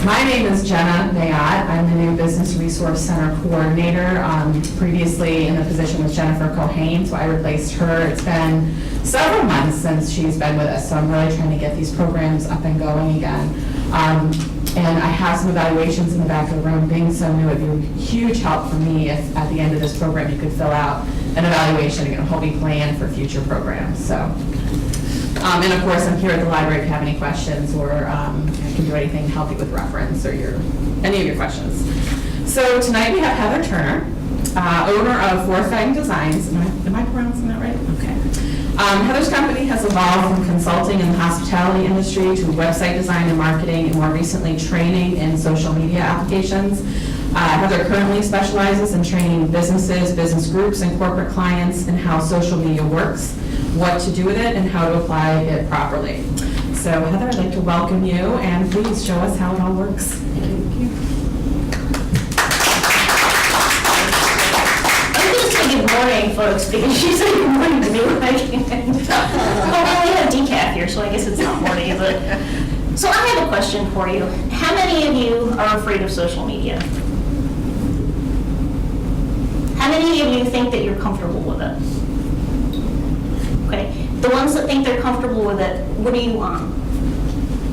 My name is Jenna Nayat. I'm the new Business Resource Center Coordinator. Previously in the position was Jennifer Cohane, so I replaced her. It's been several months since she's been with us, so I'm really trying to get these programs up and going again. And I have some evaluations in the back of the room. Being so new, it'd be a huge help for me if at the end of this program you could fill out an evaluation and help me plan for future programs. So, and of course, I'm here at the library if you have any questions, or I can do anything to help you with reference or any of your questions. So tonight we have Heather Turner, owner of Forthright Designs. Am I pronouncing that right? Okay. Heather's company has evolved from consulting in the hospitality industry to website design and marketing, and more recently training in social media applications. Heather currently specializes in training businesses, business groups, and corporate clients in how social media works, what to do with it, and how to apply it properly. So Heather, I'd like to welcome you, and please show us how it all works. Thank you. Good morning, folks, because she said good morning to me when I came in. Well, we have decaf here, so I guess it's not morning, but. So I have a question for you. How many of you are afraid of social media? How many of you think that you're comfortable with it? Okay, the ones that think they're comfortable with it, what are you on?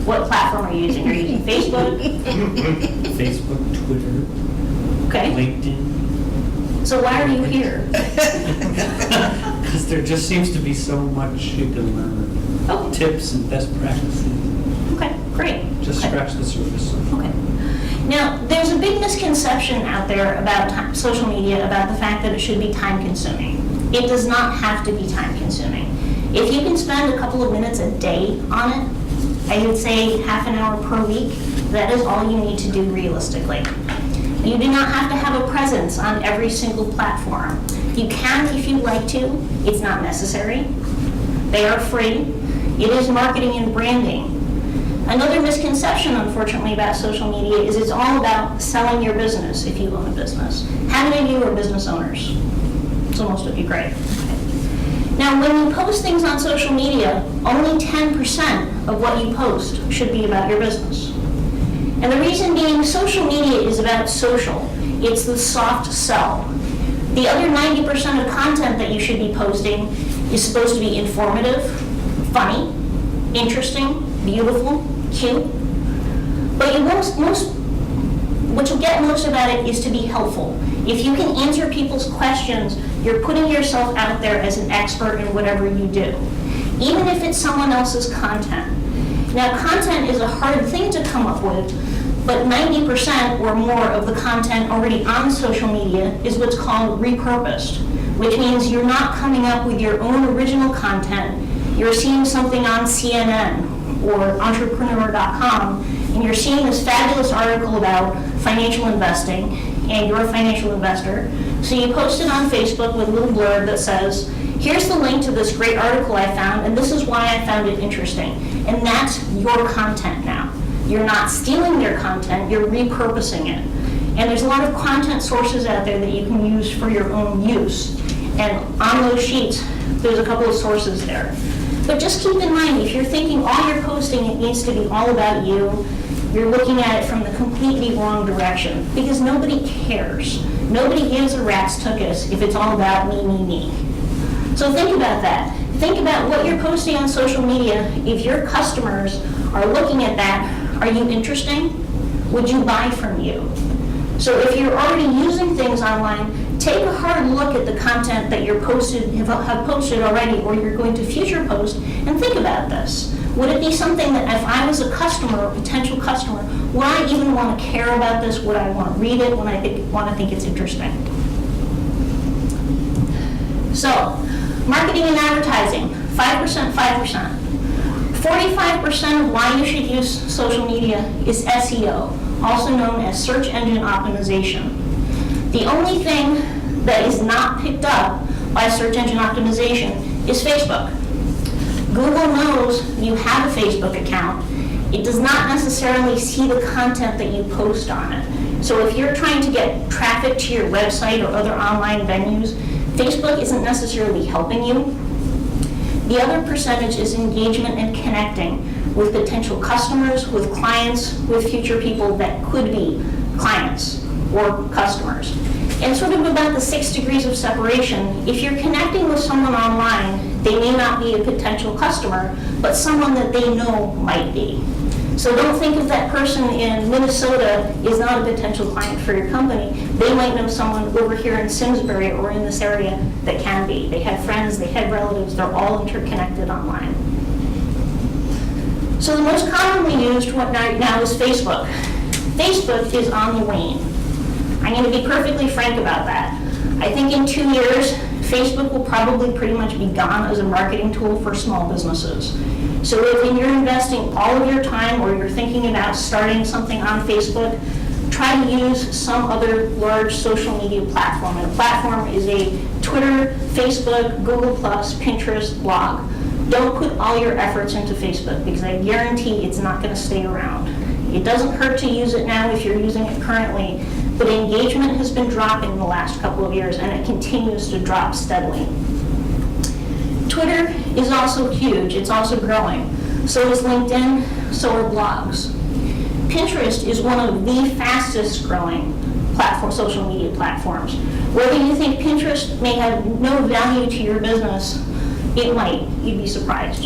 What platform are you using? Are you using Facebook? Facebook, Twitter, Okay. LinkedIn. So why are you here? Because there just seems to be so much you can learn. Oh. Tips and best practices. Okay, great. Just Okay. scratch the surface. Okay. Now, there's a big misconception out there about social media, about the fact that it should be time-consuming. It does not have to be time-consuming. If you can spend a couple of minutes a day on it, I would say half an hour per week, that is all you need to do realistically. You do not have to have a presence on every single platform. You can if you'd like to. It's not necessary. They are free. It is marketing and branding. Another misconception, unfortunately, about social media is it's all about selling your business if you own a business. How many of you are business owners? So most of you, great. Okay. Now, when you post things on social media, only 10% of what you post should be about your business. And the reason being, social media is about social. It's the soft sell. The other 90% of content that you should be posting is supposed to be informative, funny, interesting, beautiful, cute. But what you'll get most about it is to be helpful. If you can answer people's questions, you're putting yourself out there as an expert in whatever you do, even if it's someone else's content. Now, content is a hard thing to come up with, but 90% or more of the content already on social media is what's called repurposed, which means you're not coming up with your own original content. You're seeing something on CNN or entrepreneur.com, and you're seeing this fabulous article about financial investing, and you're a financial investor. So you post it on Facebook with a little blurb that says, here's the link to this great article I found, and this is why I found it interesting. And that's your content now. You're not stealing their content, you're repurposing it. And there's a lot of content sources out there that you can use for your own use. And on those sheets, there's a couple of sources there. But just keep in mind, if you're thinking all you're posting, it needs to be all about you, you're looking at it from the completely wrong direction. Because nobody cares. Nobody gives a rat's tuchus if it's all about me, me, me. So think about that. Think about what you're posting on social media. If your customers are looking at that, are you interesting? Would you buy from you? So if you're already using things online, take a hard look at the content that you're have posted already, or you're going to future post, and think about this. Would it be something that if I was a customer or potential customer, would I even want to care about this? Would I want to read it? Would I want to think it's interesting? So, marketing and advertising, 5%, 5%. 45% of why you should use social media is SEO, also known as search engine optimization. The only thing that is not picked up by search engine optimization is Facebook. Google knows you have a Facebook account. It does not necessarily see the content that you post on it. So if you're trying to get traffic to your website or other online venues, Facebook isn't necessarily helping you. The other percentage is engagement and connecting. with potential customers, with clients, with future people that could be clients or customers. And sort of about the 6 degrees of separation, if you're connecting with someone online, they may not be a potential customer, but someone that they know might be. So don't think of that person in Minnesota is not a potential client for your company. They might know someone over here in Simsbury or in this area that can be. They have friends, they have relatives, they're all interconnected online. So the most commonly used one right now is Facebook. Facebook is on the wane. I'm going to be perfectly frank about that. I think in 2 years, Facebook will probably pretty much be gone as a marketing tool for small businesses. So if you're investing all of your time or you're thinking about starting something on Facebook, try to use some other large social media platform. And a platform is a Twitter, Facebook, Google+, Pinterest, blog. Don't put all your efforts into Facebook because I guarantee it's not going to stay around. It doesn't hurt to use it now if you're using it currently, but engagement has been dropping the last couple of years and it continues to drop steadily. Twitter is also huge, it's also growing. So is LinkedIn, so are blogs. Pinterest is one of the fastest growing social media platforms. Whether you think Pinterest may have no value to your business, it might, you'd be surprised.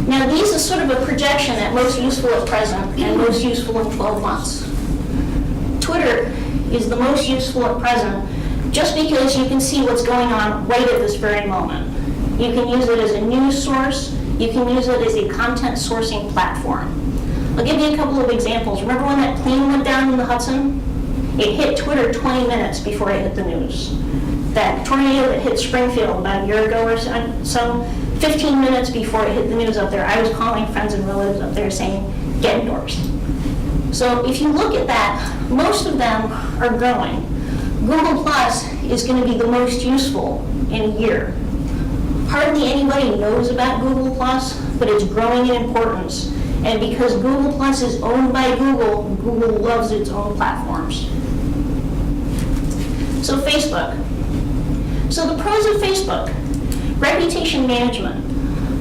Now these are sort of a projection at most useful at present and most useful in 12 months. Twitter is the most useful at present just because you can see what's going on right at this very moment. You can use it as a news source, you can use it as a content sourcing platform. I'll give you a couple of examples. Remember when that plane went down in the Hudson? It hit Twitter 20 minutes before it hit the news. That tornado that hit Springfield about a year ago or so, 15 minutes before it hit the news up there, I was calling friends and relatives up there saying, get endorsed. So if you look at that, most of them are growing. Google Plus is going to be the most useful in a year. Hardly anybody knows about Google Plus, but it's growing in importance. And because Google Plus is owned by Google, Google loves its own platforms. So Facebook. So the pros of Facebook. Reputation management.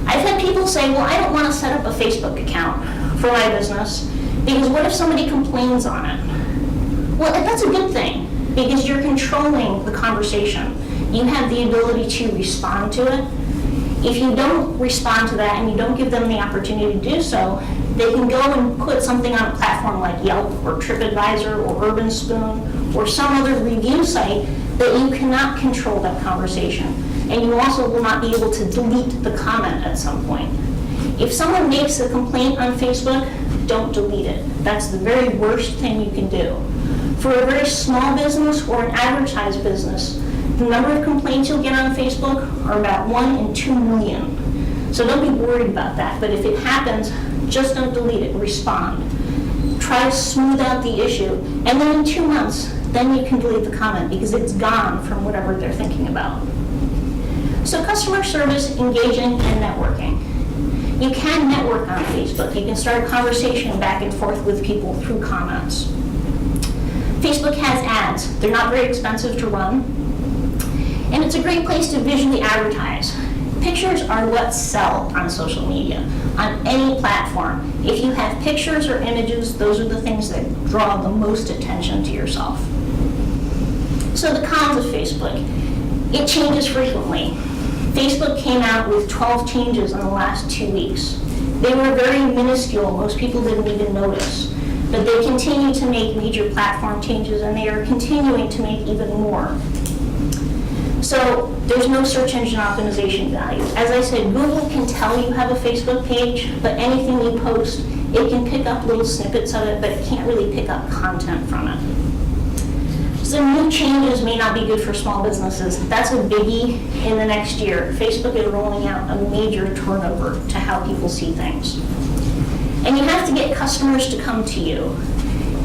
I've had people say, well, I don't want to set up a Facebook account for my business because what if somebody complains on it? Well, that's a good thing because you're controlling the conversation. You have the ability to respond to it. If you don't respond to that and you don't give them the opportunity to do so, they can go and put something on a platform like Yelp or TripAdvisor or Urban Spoon or some other review site that you cannot control that conversation. And you also will not be able to delete the comment at some point. If someone makes a complaint on Facebook, don't delete it. That's the very worst thing you can do. For a very small business or an advertised business, the number of complaints you'll get on Facebook are about 1 in 2 million. So don't be worried about that. But if it happens, just don't delete it. Respond. Try to smooth out the issue. And then in 2 months, then you can delete the comment because it's gone from whatever they're thinking about. So customer service, engaging, and networking. You can network on Facebook. You can start a conversation back and forth with people through comments. Facebook has ads. They're not very expensive to run. And it's a great place to visually advertise. Pictures are what sell on social media, on any platform. If you have pictures or images, those are the things that draw the most attention to yourself. So the cons of Facebook. It changes frequently. Facebook came out with 12 changes in the last 2 weeks. They were very minuscule. Most people didn't even notice. But they continue to make major platform changes, and they are continuing to make even more. So there's no search engine optimization value. As I said, Google can tell you have a Facebook page, but anything you post, it can pick up little snippets of it, but it can't really pick up content from it. So new changes may not be good for small businesses. That's a biggie in the next year. Facebook is rolling out a major turnover to how people see things. And you have to get customers to come to you.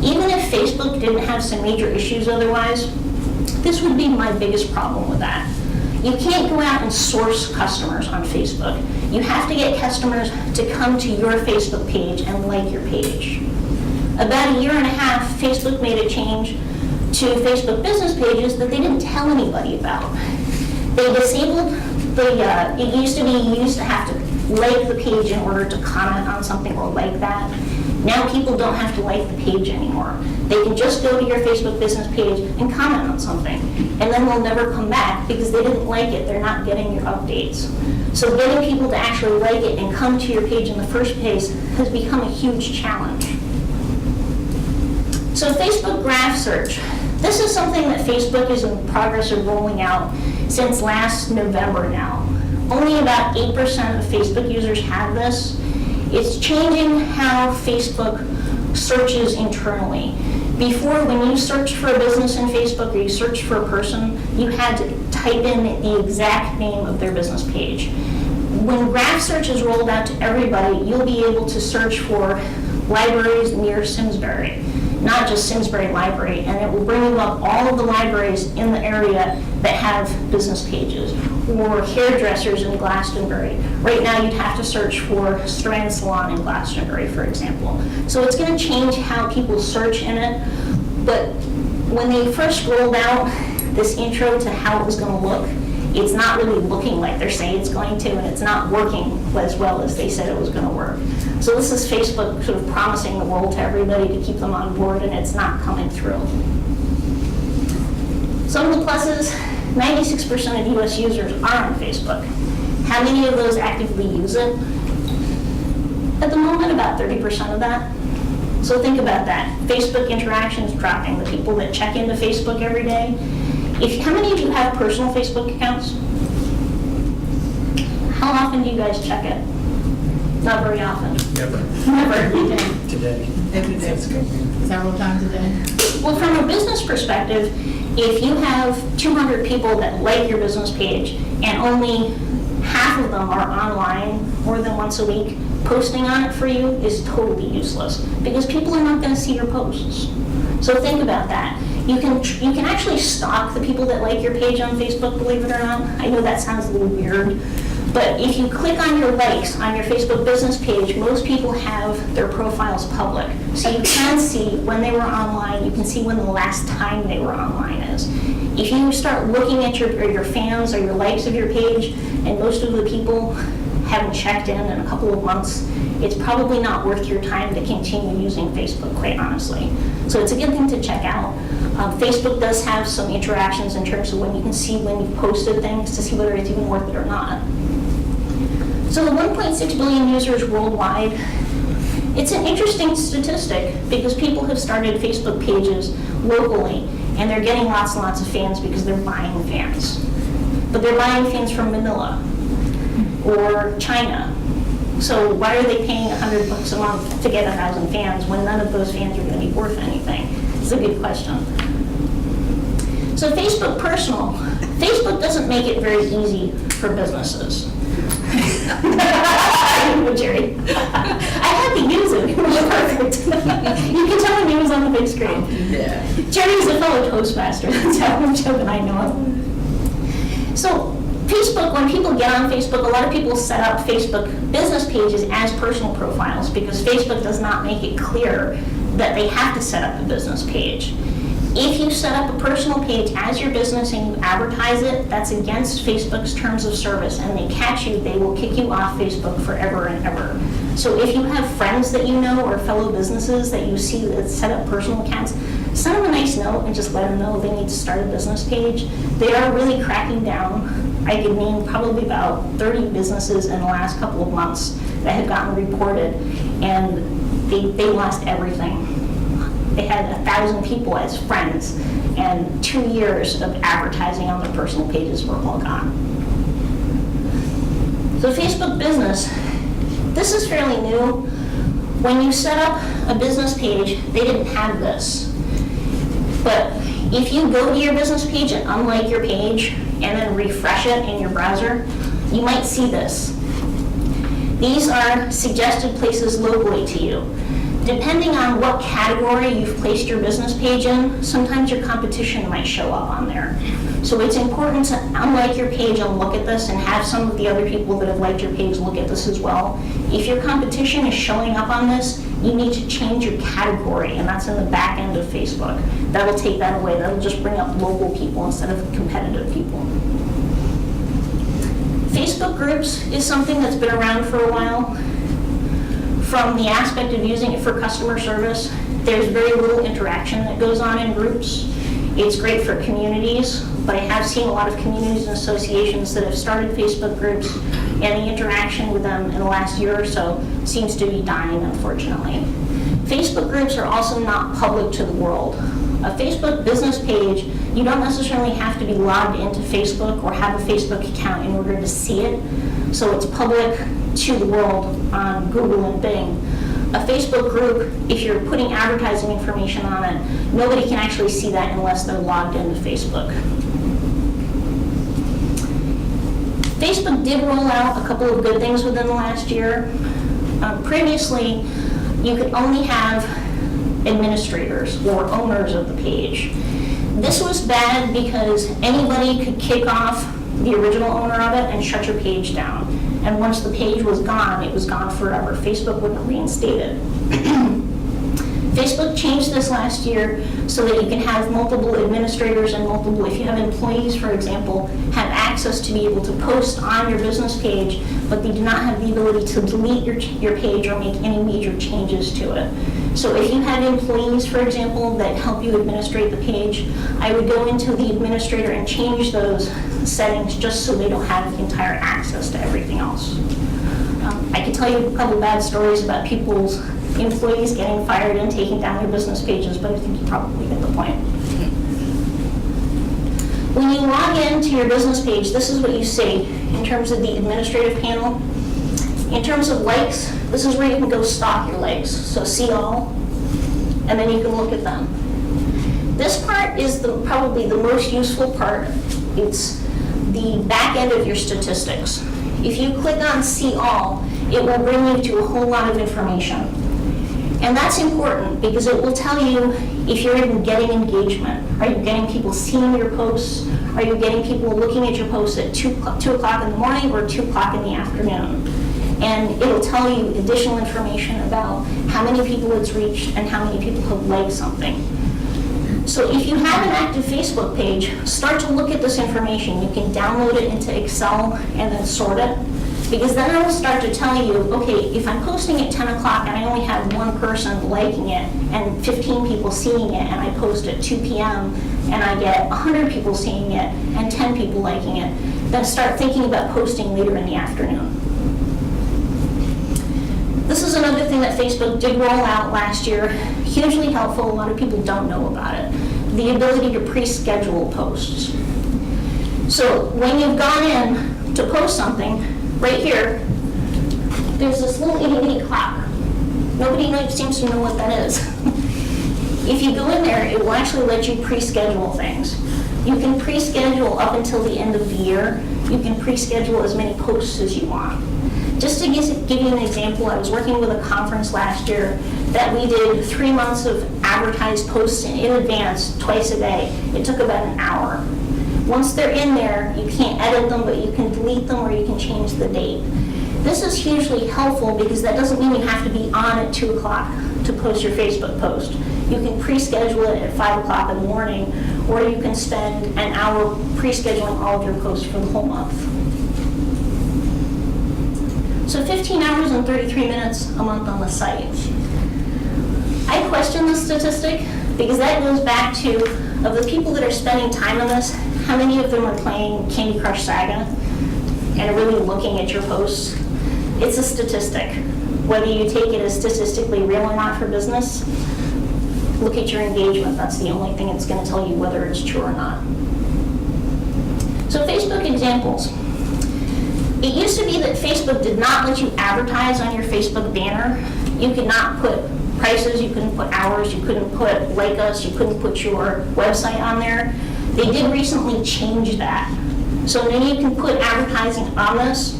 Even if Facebook didn't have some major issues otherwise, this would be my biggest problem with that. You can't go out and source customers on Facebook. You have to get customers to come to your Facebook page and like your page. About 1.5 years, Facebook made a change to Facebook business pages that they didn't tell anybody about. They disabled It used to be you used to have to like the page in order to comment on something or like that. Now people don't have to like the page anymore. They can just go to your Facebook business page and comment on something, and then they'll never come back because they didn't like it. They're not getting your updates. So getting people to actually like it and come to your page in the first place has become a huge challenge. So Facebook graph search. This is something that Facebook is in progress of rolling out since last November now. Only about 8% of Facebook users have this. It's changing how Facebook searches internally. Before, when you searched for a business in Facebook or you searched for a person, you had to type in the exact name of their business page. When graph search is rolled out to everybody, you'll be able to search for libraries near Simsbury, not just Simsbury Library, and it will bring you up all of the libraries in the area that have business pages, or hairdressers in Glastonbury. Right now, you'd have to search for Strand Salon in Glastonbury, for example. So it's going to change how people search in it, but when they first rolled out this intro to how it was going to look, it's not really looking like they're saying it's going to, and it's not working as well as they said it was going to work. So this is Facebook sort of promising the world to everybody to keep them on board, and it's not coming through. Some of the pluses, 96% of US users are on Facebook. How many of those actively use it? At the moment, about 30% of that. So think about that. Facebook interactions dropping, the people that check into Facebook every day. How many of you have personal Facebook accounts? How often do you guys check it? Not very often. Never. Never. Today. Every day, several times a day. Well, from a business perspective, if you have 200 people that like your business page and only half of them are online more than once a week, posting on it for you is totally useless because people are not going to see your posts. So think about that. You can actually stalk the people that like your page on Facebook, believe it or not. I know that sounds a little weird, but if you click on your likes on your Facebook business page, most people have their profiles public. So you can see when they were online, you can see when the last time they were online is. If you start looking at your fans or your likes of your page, and most of the people haven't checked in a couple of months, it's probably not worth your time to continue using Facebook, quite honestly. So it's a good thing to check out. Facebook does have some interactions in terms of when you can see when you've posted things to see whether it's even worth it or not. So the 1.6 billion users worldwide, it's an interesting statistic because people have started Facebook pages locally and they're getting lots and lots of fans because they're buying fans. But they're buying fans from Manila or China. So why are they paying $100 a month to get 1,000 fans when none of those fans are going to be worth anything? It's a good question. So Facebook Personal. Facebook doesn't make it very easy for businesses. Jerry. I had to use it. It was perfect. You can tell when he was on the big screen. Yeah. Jerry's a fellow Toastmaster. That's how much of it I know of. So Facebook, when people get on Facebook, a lot of people set up Facebook business pages as personal profiles because Facebook does not make it clear that they have to set up a business page. If you set up a personal page as your business and you advertise it, that's against Facebook's terms of service, and they catch you, they will kick you off Facebook forever and ever. So if you have friends that you know or fellow businesses that you see that set up personal accounts, send them a nice note and just let them know they need to start a business page. They are really cracking down. I could name probably about 30 businesses in the last couple of months that have gotten reported, and they lost everything. They had 1,000 people as friends, and 2 years of advertising on their personal pages were all gone. So Facebook Business, this is fairly new. When you set up a business page, they didn't have this. But if you go to your business page and unlike your page and then refresh it in your browser, you might see this. These are suggested places locally to you. Depending on what category you've placed your business page in, sometimes your competition might show up on there. So it's important to unlike your page and look at this and have some of the other people that have liked your page look at this as well. If your competition is showing up on this, you need to change your category, and that's in the back end of Facebook. That'll take that away. That'll just bring up local people instead of competitive people. Facebook groups is something that's been around for a while. From the aspect of using it for customer service, there's very little interaction that goes on in groups. It's great for communities, but I have seen a lot of communities and associations that have started Facebook groups, and the interaction with them in the last year or so seems to be dying, unfortunately. Facebook groups are also not public to the world. A Facebook business page, you don't necessarily have to be logged into Facebook or have a Facebook account in order to see it. So it's public to the world on Google and Bing. A Facebook group, if you're putting advertising information on it, nobody can actually see that unless they're logged into Facebook. Facebook did roll out a couple of good things within the last year. Previously, you could only have administrators or owners of the page. This was bad because anybody could kick off the original owner of it and shut your page down. And once the page was gone, it was gone forever. Facebook wouldn't reinstate it. Facebook changed this last year so that you can have multiple administrators and multiple, if you have employees, for example, have access to be able to post on your business page, but they do not have the ability to delete your page or make any major changes to it. So if you have employees, for example, that help you administrate the page, I would go into the administrator and change those settings just so they don't have entire access to everything else. I can tell you a couple bad stories about people's employees getting fired and taking down their business pages, but I think you probably get the point. When you log into your business page, this is what you see in terms of the administrative panel. In terms of likes, this is where you can go stalk your likes. So see all, and then you can look at them. This part is probably the most useful part. It's the back end of your statistics. If you click on see all, it will bring you to a whole lot of information. And that's important because it will tell you if you're even getting engagement. Are you getting people seeing your posts? Are you getting people looking at your posts at 2 o'clock in the morning or 2 o'clock in the afternoon? And it'll tell you additional information about how many people it's reached and how many people have liked something. So if you have an active Facebook page, start to look at this information. You can download it into Excel and then sort it. Because then it will start to tell you, okay, if I'm posting at 10 o'clock and I only have one person liking it and 15 people seeing it, and I post at 2 p.m. and I get 100 people seeing it and 10 people liking it, then start thinking about posting later in the afternoon. This is another thing that Facebook did roll out last year, hugely helpful. A lot of people don't know about it. The ability to pre-schedule posts. So when you've gone in to post something, right here, there's this little itty-bitty clock. Nobody seems to know what that is. If you go in there, it will actually let you pre-schedule things. You can pre-schedule up until the end of the year. You can pre-schedule as many posts as you want. Just to give you an example, I was working with a conference last year that we did 3 months of advertised posts in advance, twice a day. It took about an hour. Once they're in there, you can't edit them, but you can delete them or you can change the date. This is hugely helpful because that doesn't mean you have to be on at 2 o'clock to post your Facebook post. You can pre-schedule it at 5 o'clock in the morning, or you can spend an hour pre-scheduling all of your posts for the whole month. So 15 hours and 33 minutes a month on the site. I question the statistic because that goes back to, of the people that are spending time on this, how many of them are playing Candy Crush Saga and are really looking at your posts? It's a statistic. Whether you take it as statistically real or not for business, look at your engagement. That's the only thing it's going to tell you whether it's true or not. So Facebook examples. It used to be that Facebook did not let you advertise on your Facebook banner. You could not put prices, you couldn't put hours, you couldn't put like us, you couldn't put your website on there. They did recently change that. So now you can put advertising on this.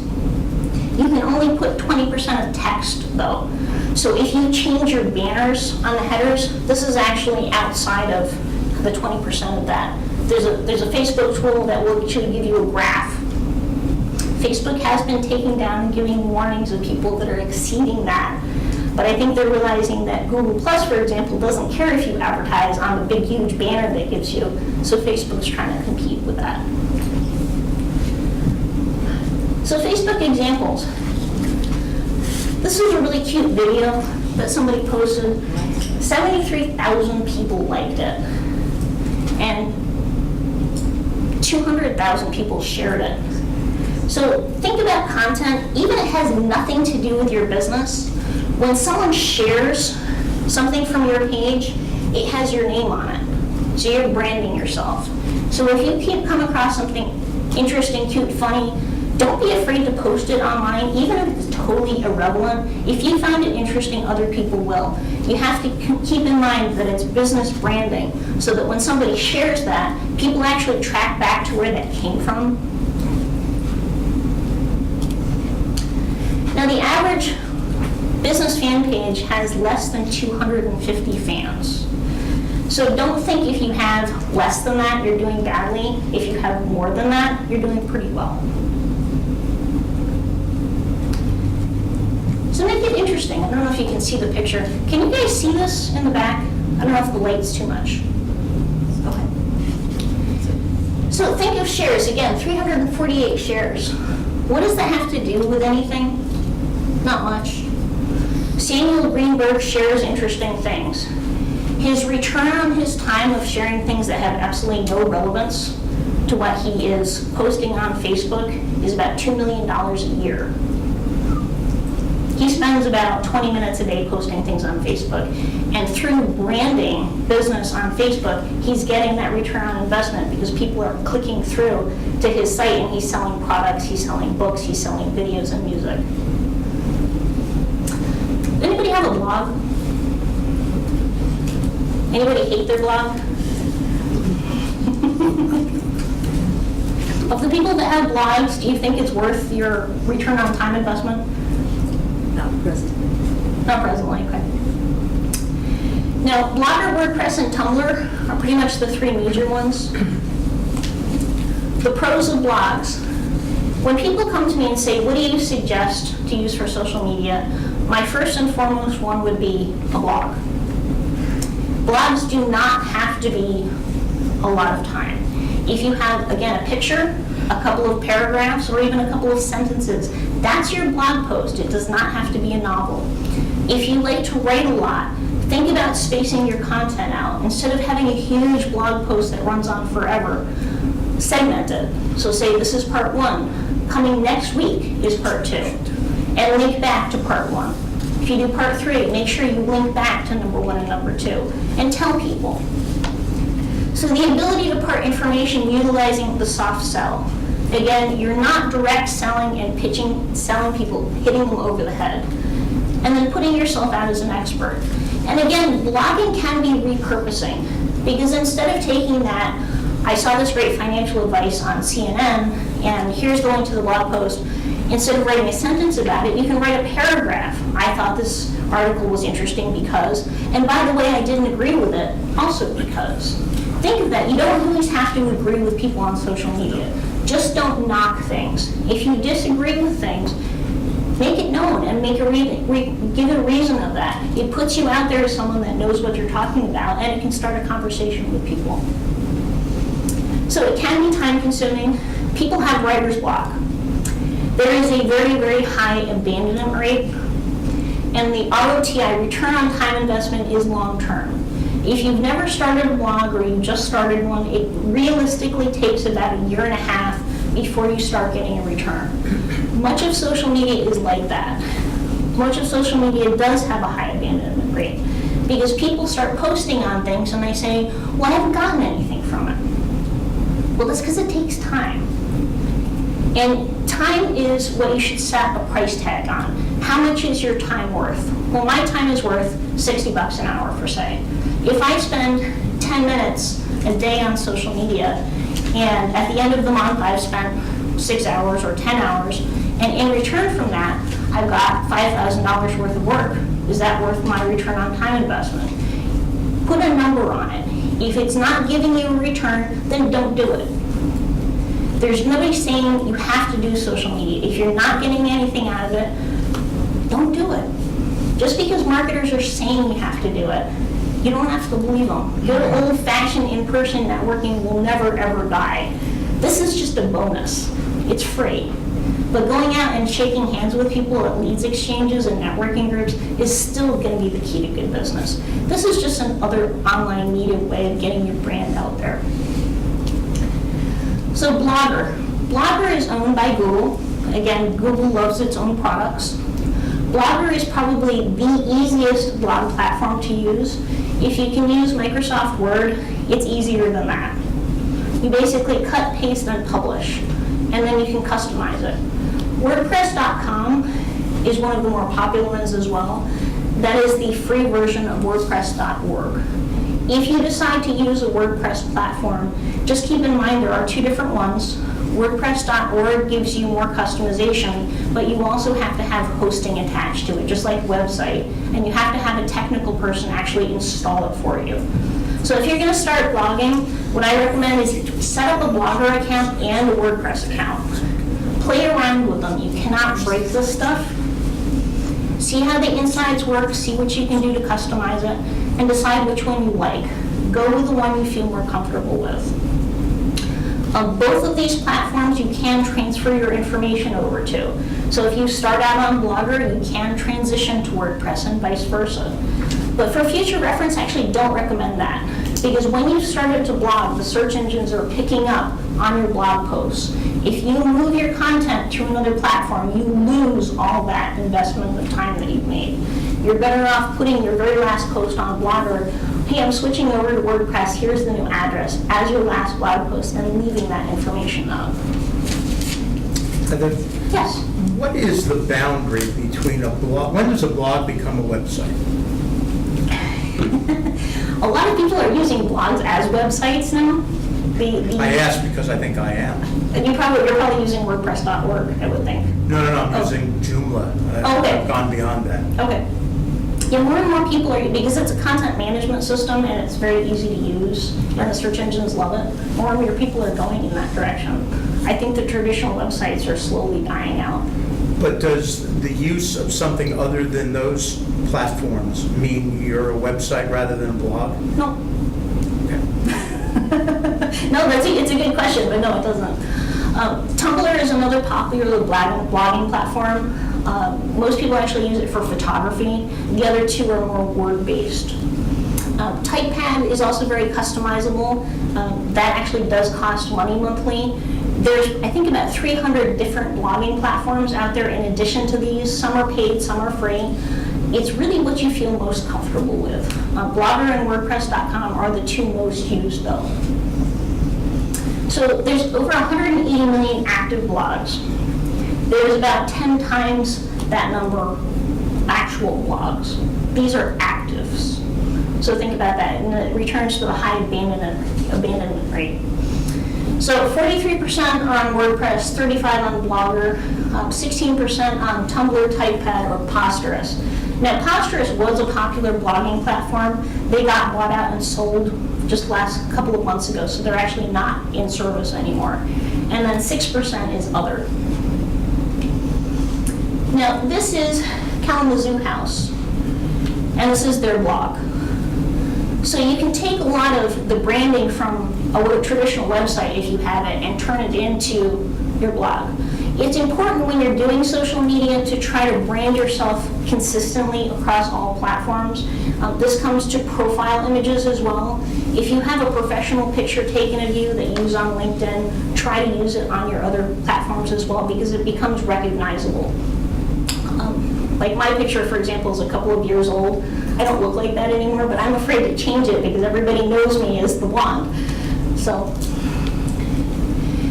You can only put 20% of text though. So if you change your banners on the headers, this is actually outside of the 20% of that. There's a Facebook tool that will actually give you a graph. Facebook has been taking down and giving warnings of people that are exceeding that. But I think they're realizing that Google Plus, for example, doesn't care if you advertise on the big, huge banner that gives you. So Facebook's trying to compete with that. So Facebook examples. This is a really cute video that somebody posted. 73,000 people liked it. And 200,000 people shared it. So think about content, even if it has nothing to do with your business. When someone shares something from your page, it has your name on it. So you're branding yourself. So if you come across something interesting, cute, funny, don't be afraid to post it online, even if it's totally irrelevant. If you find it interesting, other people will. You have to keep in mind that it's business branding, so that when somebody shares that, people actually track back to where that came from. Now, the average business fan page has less than 250 fans. So don't think if you have less than that, you're doing badly. If you have more than that, you're doing pretty well. So make it interesting. I don't know if you can see the picture. Can you guys see this in the back? I don't know if the light's too much. Okay. So think of shares. Again, 348 shares. What does that have to do with anything? Not much. Samuel Greenberg shares interesting things. His return on his time of sharing things that have absolutely no relevance to what he is posting on Facebook is about $2 million a year. He spends about 20 minutes a day posting things on Facebook. And through branding business on Facebook, he's getting that return on investment because people are clicking through to his site and he's selling products, he's selling books, he's selling videos and music. Anybody have a blog? Anybody hate their blog? Of the people that have blogs, do you think it's worth your return on time investment? Not presently. Not presently, okay. Now, Blogger, WordPress, and Tumblr are pretty much the three major ones. The pros of blogs. When people come to me and say, what do you suggest to use for social media? My first and foremost one would be a blog. Blogs do not have to be a lot of time. If you have, again, a picture, a couple of paragraphs, or even a couple of sentences, that's your blog post. It does not have to be a novel. If you like to write a lot, think about spacing your content out. Instead of having a huge blog post that runs on forever, segment it. So say this is part 1. Coming next week is part 2. And link back to part 1. If you do part 3, make sure you link back to number 1 and number 2. And tell people. So the ability to part information utilizing the soft sell. Again, you're not direct selling and pitching, selling people, hitting them over the head. And then putting yourself out as an expert. And again, blogging can be repurposing. Because instead of taking that, I saw this great financial advice on CNN, and here's the link to the blog post. Instead of writing a sentence about it, you can write a paragraph. I thought this article was interesting because, and by the way, I didn't agree with it, also because. Think of that. You don't always have to agree with people on social media. Just don't knock things. If you disagree with things, make it known and make give a reason of that. It puts you out there as someone that knows what you're talking about, and it can start a conversation with people. So it can be time consuming. People have writer's block. There is a very, very high abandonment rate, and the ROTI, return on time investment, is long term. If you've never started a blog or you just started one, it realistically takes about 1.5 years before you start getting a return. Much of social media is like that. Much of social media does have a high abandonment rate because people start posting on things and they say, well, I haven't gotten anything from it. Well, that's because it takes time. And time is what you should set a price tag on. How much is your time worth? Well, my time is worth $60 an hour, for say. If I spend 10 minutes a day on social media, and at the end of the month I've spent 6 hours or 10 hours, and in return from that, I've got $5,000 worth of work. Is that worth my return on time investment? Put a number on it. If it's not giving you a return, then don't do it. There's nobody saying you have to do social media. If you're not getting anything out of it, don't do it. Just because marketers are saying you have to do it, you don't have to believe them. Good old-fashioned in-person networking will never, ever die. This is just a bonus. It's free. But going out and shaking hands with people at leads exchanges and networking groups is still going to be the key to good business. This is just another online media way of getting your brand out there. So Blogger. Blogger is owned by Google. Again, Google loves its own products. Blogger is probably the easiest blog platform to use. If you can use Microsoft Word, it's easier than that. You basically cut, paste, and publish, and then you can customize it. WordPress.com is one of the more popular ones as well. That is the free version of WordPress.org. If you decide to use a WordPress platform, just keep in mind there are two different ones. WordPress.org gives you more customization, but you also have to have hosting attached to it, just like website, and you have to have a technical person actually install it for you. So if you're going to start blogging, what I recommend is set up a Blogger account and a WordPress account. Play around with them. You cannot break this stuff. See how the insides work, see what you can do to customize it, and decide which one you like. Go with the one you feel more comfortable with. Both of these platforms you can transfer your information over to. So if you start out on Blogger, you can transition to WordPress and vice versa. But for future reference, I actually don't recommend that. Because when you've started to blog, the search engines are picking up on your blog posts. If you move your content to another platform, you lose all that investment of time that you've made. You're better off putting your very last post on Blogger, hey, I'm switching over to WordPress, here's the new address, as your last blog post, and leaving that information up. Heather, Yes? what is the boundary between a blog, when does a blog become a website? A lot of people are using blogs as websites now. I ask because I think I am. And you're probably using WordPress.org, I would think. No, I'm using Joomla. Okay. I've gone beyond that. Okay. Yeah, more and more people are, because it's a content management system and it's very easy to use, and the search engines love it, more and more people are going in that direction. I think the traditional websites are slowly dying out. But does the use of something other than those platforms mean you're a website rather than a blog? No. No, it's a good question, but no, it doesn't. Tumblr is another popular blogging platform. Most people actually use it for photography. The other two are more word-based. TypePad is also very customizable. That actually does cost money monthly. There's, I think, about 300 different blogging platforms out there in addition to these. Some are paid, some are free. It's really what you feel most comfortable with. Blogger and WordPress.com are the two most used, though. So there's over 180 million active blogs. There's about 10 times that number actual blogs. These are actives. So think about that, and it returns to the high abandonment rate. So 43% are on WordPress, 35% on Blogger, 16% on Tumblr, TypePad, or Posterous. Now, Posterous was a popular blogging platform. They got bought out and sold just last couple of months ago, so they're actually not in service anymore. And then 6% is other. Now, this is Kalamazoo House, and this is their blog. So you can take a lot of the branding from a traditional website, if you have it, and turn it into your blog. It's important when you're doing social media to try to brand yourself consistently across all platforms. This comes to profile images as well. If you have a professional picture taken of you that you use on LinkedIn, try to use it on your other platforms as well, because it becomes recognizable. Like my picture, for example, is a couple of years old. I don't look like that anymore, but I'm afraid to change it because everybody knows me as the blonde. So,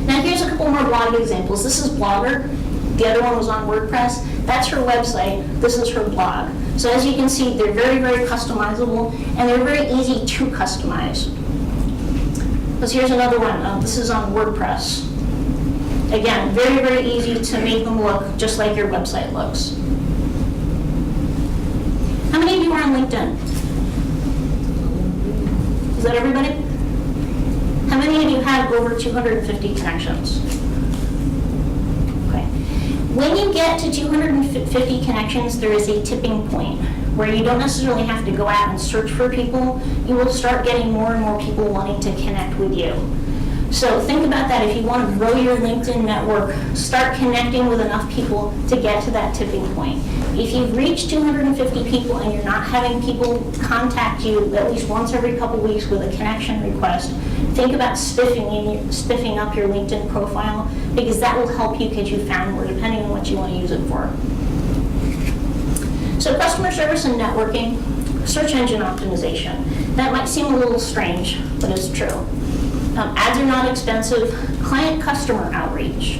now here's a couple more blog examples. This is Blogger. The other one was on WordPress. That's her website. This is her blog. So as you can see, they're very, very customizable, and they're very easy to customize. So here's another one. This is on WordPress. Again, very, very easy to make them look just like your website looks. How many of you are on LinkedIn? Is that everybody? How many of you have over 250 connections? Okay. When you get to 250 connections, there is a tipping point where you don't necessarily have to go out and search for people. You will start getting more and more people wanting to connect with you. So think about that. If you want to grow your LinkedIn network, start connecting with enough people to get to that tipping point. If you've reached 250 people and you're not having people contact you at least once every couple weeks with a connection request, think about spiffing up your LinkedIn profile, because that will help you get you found more, depending on what you want to use it for. So customer service and networking, search engine optimization. That might seem a little strange, but it's true. Ads are not expensive. Client-customer outreach.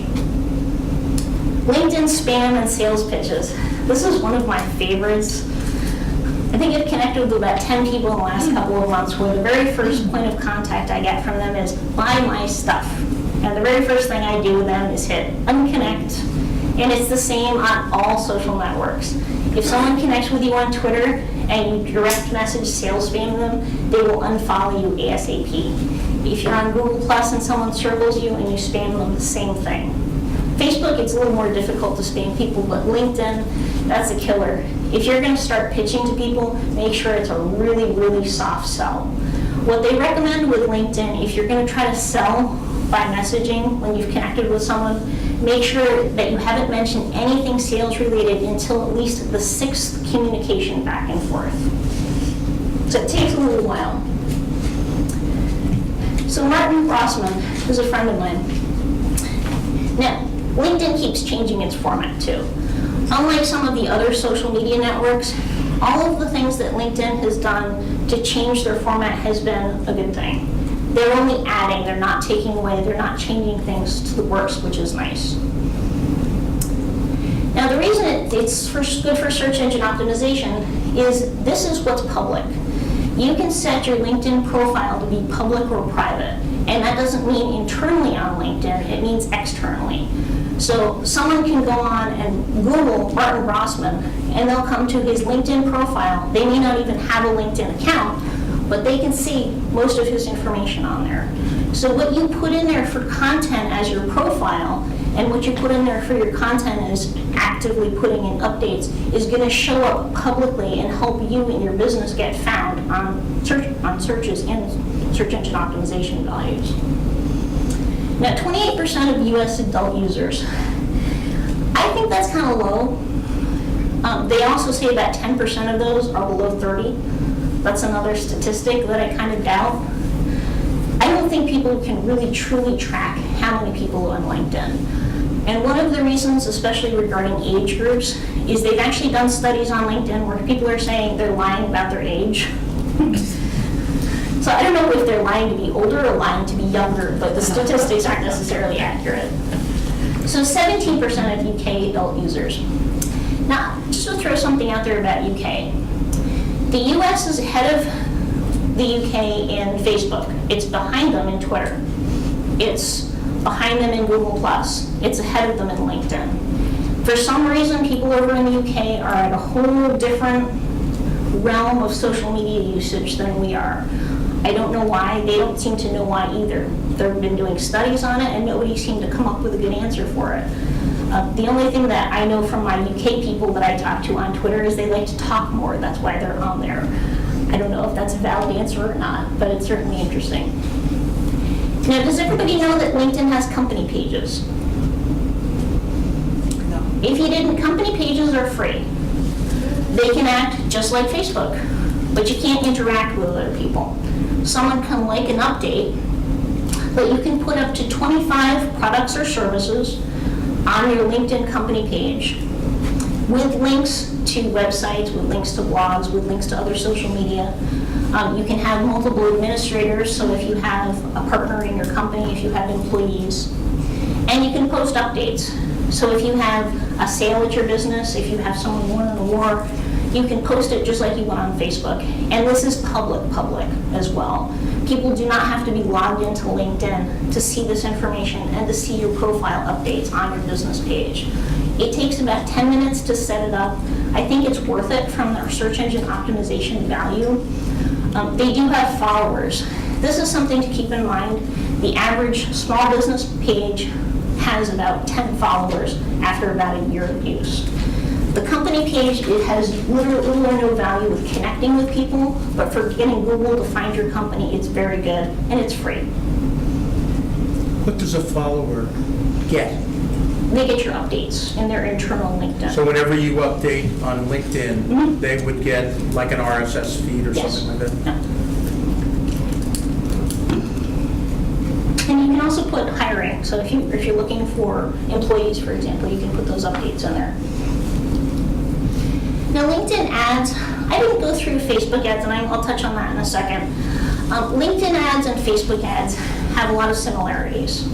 LinkedIn spam and sales pitches. This is one of my favorites. I think I've connected with about 10 people in the last couple of months where the very first point of contact I get from them is, buy my stuff. And the very first thing I do with them is hit unconnect. And it's the same on all social networks. If someone connects with you on Twitter and you direct message sales spam them, they will unfollow you ASAP. If you're on Google Plus and someone circles you and you spam them, the same thing. Facebook, it's a little more difficult to spam people, but LinkedIn, that's a killer. If you're going to start pitching to people, make sure it's a really, really soft sell. What they recommend with LinkedIn, if you're going to try to sell by messaging when you've connected with someone, make sure that you haven't mentioned anything sales related until at least the 6th communication back and forth. So it takes a little while. So Martin Rossman is a friend of mine. Now, LinkedIn keeps changing its format too. Unlike some of the other social media networks, all of the things that LinkedIn has done to change their format has been a good thing. They're only adding, they're not taking away, they're not changing things to the worst, which is nice. Now the reason it's good for search engine optimization is this is what's public. You can set your LinkedIn profile to be public or private, and that doesn't mean internally on LinkedIn, it means externally. So someone can go on and Google Martin Rossman, and they'll come to his LinkedIn profile. They may not even have a LinkedIn account, but they can see most of his information on there. So what you put in there for content as your profile, and what you put in there for your content as actively putting in updates, is going to show up publicly and help you and your business get found on searches and search engine optimization values. Now, 28% of US adult users. I think that's kind of low. They also say about 10% of those are below 30. That's another statistic that I kind of doubt. I don't think people can really truly track how many people are on LinkedIn. And one of the reasons, especially regarding age groups, is they've actually done studies on LinkedIn where people are saying they're lying about their age. So I don't know if they're lying to be older or lying to be younger, but the statistics aren't necessarily accurate. So 17% of UK adult users. Now, just to throw something out there about UK. The US is ahead of the UK in Facebook. It's behind them in Twitter. It's behind them in Google Plus. It's ahead of them in LinkedIn. For some reason, people over in the UK are at a whole different realm of social media usage than we are. I don't know why. They don't seem to know why either. They've been doing studies on it, and nobody seemed to come up with a good answer for it. The only thing that I know from my UK people that I talk to on Twitter is they like to talk more. That's why they're on there. I don't know if that's a valid answer or not, but it's certainly interesting. Now, does everybody know that LinkedIn has company pages? No. If you didn't, company pages are free. They can act just like Facebook, but you can't interact with other people. Someone can like an update, but you can put up to 25 products or services on your LinkedIn company page with links to websites, with links to blogs, with links to other social media. You can have multiple administrators, so if you have a partner in your company, if you have employees, and you can post updates. So if you have a sale at your business, if you have someone won in a war, you can post it just like you would on Facebook. And this is public as well. People do not have to be logged into LinkedIn to see this information and to see your profile updates on your business page. It takes about 10 minutes to set it up. I think it's worth it from their search engine optimization value. They do have followers. This is something to keep in mind. The average small business page has about 10 followers after about a year of use. The company page, it has little or no value with connecting with people, but for getting Google to find your company, it's very good, and it's free. What does a follower get? They get your updates in their internal LinkedIn. So whenever you update on LinkedIn, Mhm. they would get like an RSS feed or Yes. something like that? Yeah. And you can also put hiring. So if you're looking for employees, for example, you can put those updates in there. Now, LinkedIn ads, I didn't go through Facebook ads, and I'll touch on that in a second. LinkedIn ads and Facebook ads have a lot of similarities.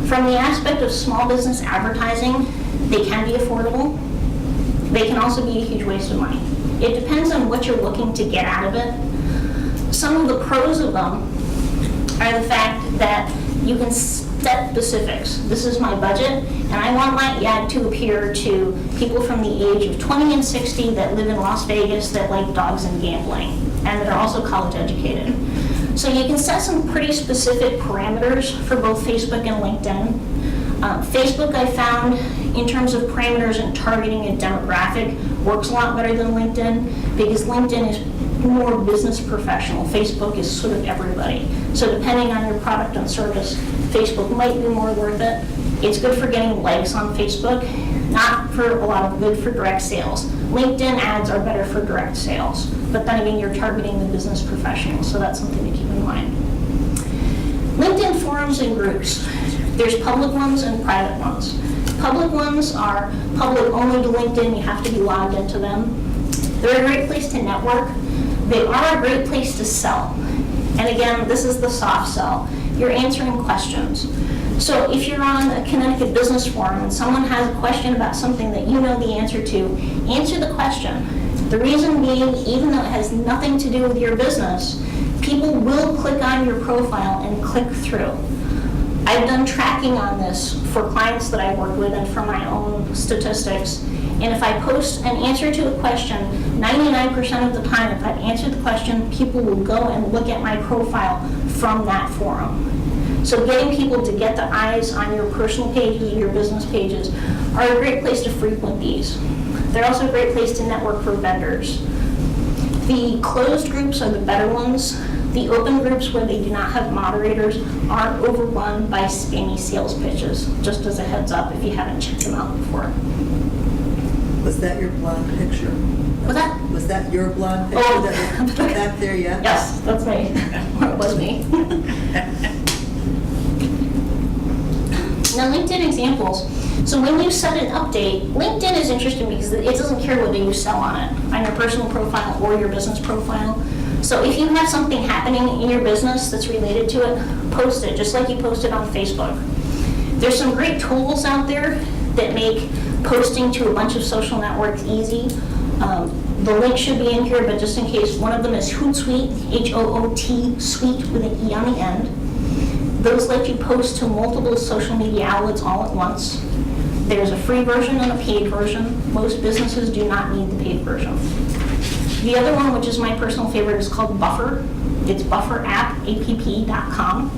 From the aspect of small business advertising, they can be affordable. They can also be a huge waste of money. It depends on what you're looking to get out of it. Some of the pros of them are the fact that you can set specifics. This is my budget, and I want my ad to appear to people from the age of 20 and 60 that live in Las Vegas that like dogs and gambling, and that are also college educated. So you can set some pretty specific parameters for both Facebook and LinkedIn. Facebook, I found, in terms of parameters and targeting a demographic, works a lot better than LinkedIn, because LinkedIn is more business professional. Facebook is sort of everybody. So depending on your product and service, Facebook might be more worth it. It's good for getting likes on Facebook, not for a lot of good for direct sales. LinkedIn ads are better for direct sales, but then again, you're targeting the business professionals, so that's something to keep in mind. LinkedIn forums and groups. There's public ones and private ones. Public ones are public only to LinkedIn, you have to be logged into them. They're a great place to network. They are a great place to sell. And again, this is the soft sell. You're answering questions. So if you're on a Connecticut Business Forum and someone has a question about something that you know the answer to, answer the question. The reason being, even though it has nothing to do with your business, people will click on your profile and click through. I've done tracking on this for clients that I work with and for my own statistics. And if I post an answer to a question, 99% of the time, if I answer the question, people will go and look at my profile from that forum. So getting people to get the eyes on your personal pages or your business pages are a great place to frequent these. They're also a great place to network for vendors. The closed groups are the better ones. The open groups where they do not have moderators aren't overrun by spammy sales pitches, just as a heads up if you haven't checked them out before. Was that your blonde picture? Was that? Was that your blonde picture Oh. that was back there yet? Yes, that's me. It was me. Now, LinkedIn examples. So when you set an update, LinkedIn is interesting because it doesn't care whether you sell on it, on your personal profile or your business profile. So if you have something happening in your business that's related to it, post it, just like you posted on Facebook. There's some great tools out there that make posting to a bunch of social networks easy. The link should be in here, but just in case, one of them is Hootsuite, H-O-O-T, Suite with an E on the end. Those let you post to multiple social media outlets all at once. There's a free version and a paid version. Most businesses do not need the paid version. The other one, which is my personal favorite, is called Buffer. It's bufferapp.com.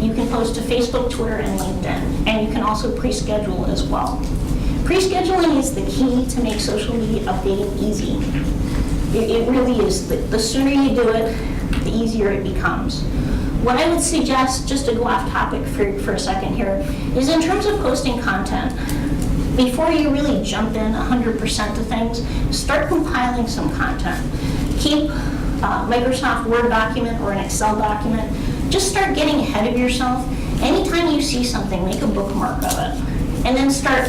You can post to Facebook, Twitter, and LinkedIn, and you can also pre-schedule as well. Pre-scheduling is the key to make social media updating easy. It really is. The sooner you do it, the easier it becomes. What I would suggest, just to go off topic for a second here, is in terms of posting content, before you really jump in 100% to things, start compiling some content. Keep a Microsoft Word document or an Excel document. Just start getting ahead of yourself. Anytime you see something, make a bookmark of it. And then start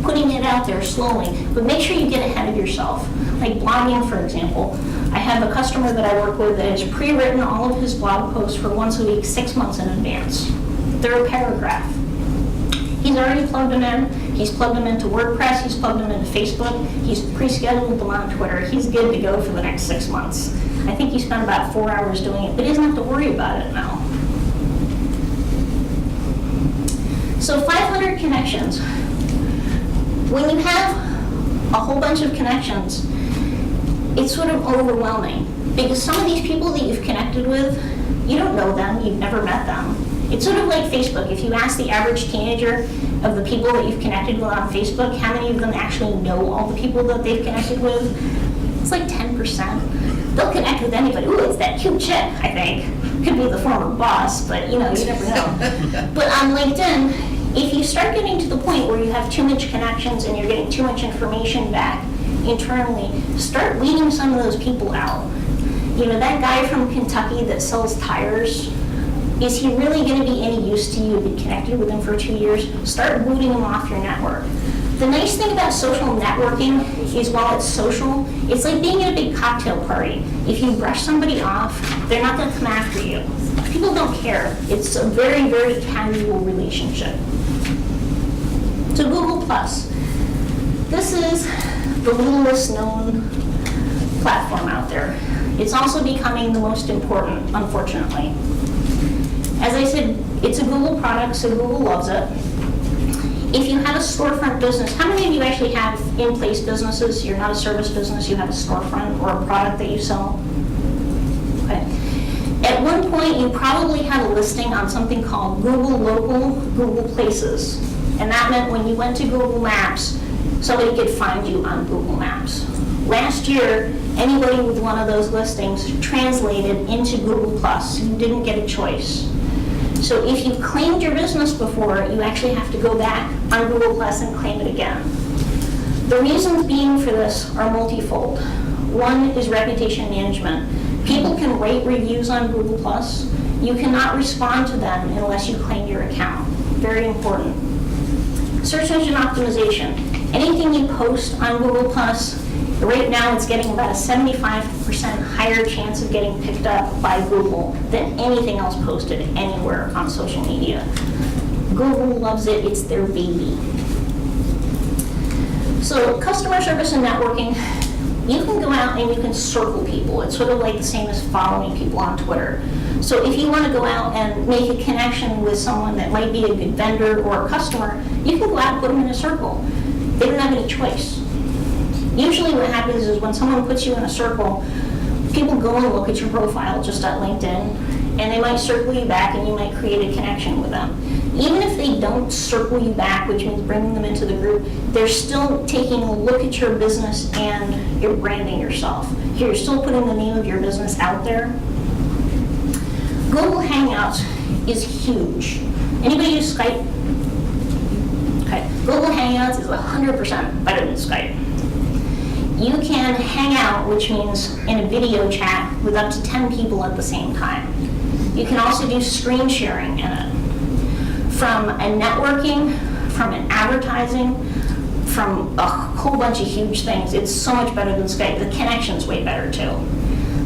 putting it out there slowly. But make sure you get ahead of yourself. Like blogging, for example. I have a customer that I work with that has pre-written all of his blog posts for once a week, 6 months in advance. They're a paragraph. He's already plugged them in. He's plugged them into WordPress. He's plugged them into Facebook. He's pre-scheduled them on Twitter. He's good to go for the next 6 months. I think he spent about 4 hours doing it, but he doesn't have to worry about it now. So 500 connections. When you have a whole bunch of connections, it's sort of overwhelming because some of these people that you've connected with, you don't know them, you've never met them. It's sort of like Facebook. If you ask the average teenager of the people that you've connected with on Facebook, how many of them actually know all the people that they've connected with? It's like 10%. They'll connect with anybody. Ooh, it's that cute chick, I think. Could be the former boss, but you never know. But on LinkedIn, if you start getting to the point where you have too much connections and you're getting too much information back internally, start weeding some of those people out. That guy from Kentucky that sells tires, is he really going to be any use to you to be connected with him for 2 years? Start booting him off your network. The nice thing about social networking is while it's social, it's like being at a big cocktail party. If you brush somebody off, they're not going to come after you. People don't care. It's a very, very casual relationship. So Google+. This is the littlest known platform out there. It's also becoming the most important, unfortunately. As I said, it's a Google product, so Google loves it. If you have a storefront business, how many of you actually have in-place businesses? You're not a service business, you have a storefront or a product that you sell? Okay. At one point, you probably had a listing on something called Google Local, Google Places. And that meant when you went to Google Maps, somebody could find you on Google Maps. Last year, anybody with one of those listings translated into Google+. You didn't get a choice. So if you've claimed your business before, you actually have to go back on Google+ and claim it again. The reasons being for this are multifold. One is reputation management. People can write reviews on Google+. You cannot respond to them unless you claim your account. Very important. Search engine optimization. Anything you post on Google+, right now it's getting about a 75% higher chance of getting picked up by Google than anything else posted anywhere on social media. Google loves it, it's their baby. So customer service and networking, you can go out and you can circle people. It's sort of like the same as following people on Twitter. So if you want to go out and make a connection with someone that might be a good vendor or a customer, you can go out and put them in a circle. They don't have any choice. Usually what happens is when someone puts you in a circle, people go and look at your profile just at LinkedIn, and they might circle you back and you might create a connection with them. Even if they don't circle you back, which means bringing them into the group, they're still taking a look at your business and you're branding yourself. You're still putting the name of your business out there. Google Hangouts is huge. Anybody use Skype? Okay. Google Hangouts is 100% better than Skype. You can hang out, which means in a video chat with up to 10 people at the same time. You can also do screen sharing in it. From a networking, from an advertising, from a whole bunch of huge things, it's so much better than Skype. The connection's way better too.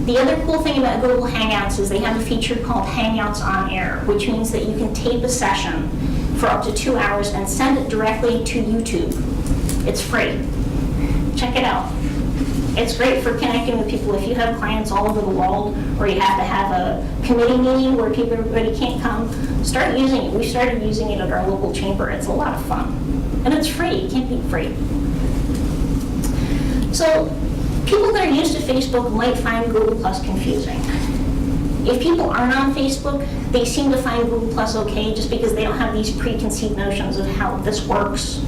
The other cool thing about Google Hangouts is they have a feature called Hangouts on Air, which means that you can tape a session for up to 2 hours and send it directly to YouTube. It's free. Check it out. It's great for connecting with people. If you have clients all over the world, or you have to have a committee meeting where everybody can't come, start using it. We started using it at our local chamber. It's a lot of fun. And it's free. You can't beat free. So people that are used to Facebook might find Google Plus confusing. If people aren't on Facebook, they seem to find Google Plus okay just because they don't have these preconceived notions of how this works.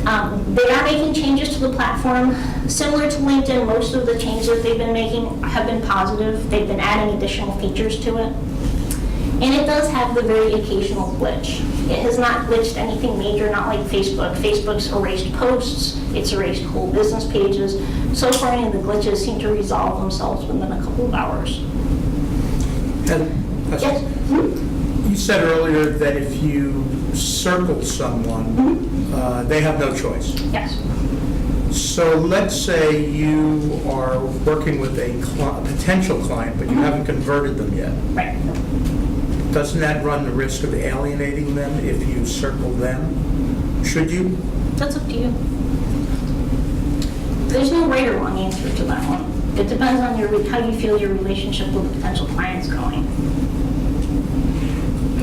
They are making changes to the platform. Similar to LinkedIn, most of the changes that they've been making have been positive. They've been adding additional features to it. And it does have the very occasional glitch. It has not glitched anything major, not like Facebook. Facebook's erased posts, it's erased whole business pages. So far, any of the glitches seem to resolve themselves within a couple of hours. Yes? You said earlier that if you circle someone, they have no choice. Yes. So let's say you are working with a potential client, but you haven't converted them yet. Right. Doesn't that run the risk of alienating them if you circle them? Should you? That's up to you. There's no right or wrong answer to that one. It depends on how you feel your relationship with the potential client's going.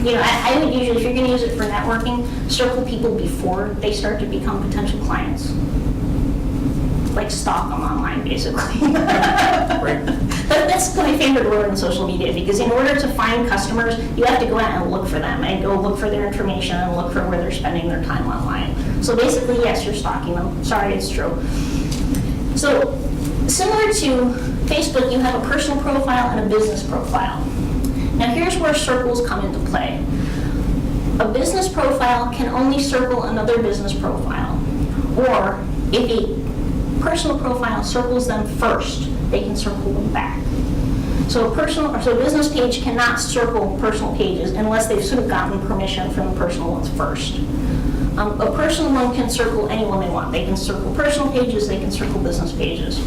You know, I would usually, if you're going to use it for networking, circle people before they start to become potential clients. Like stalk them online, basically. Right. But that's my favorite word in social media, because in order to find customers, you have to go out and look for them and go look for their information and look for where they're spending their time online. So basically, yes, you're stalking them. Sorry, it's true. So similar to Facebook, you have a personal profile and a business profile. Now here's where circles come into play. A business profile can only circle another business profile, or if a personal profile circles them first, they can circle them back. So a business page cannot circle personal pages unless they've sort of gotten permission from the personal ones first. A personal one can circle anyone they want. They can circle personal pages, they can circle business pages.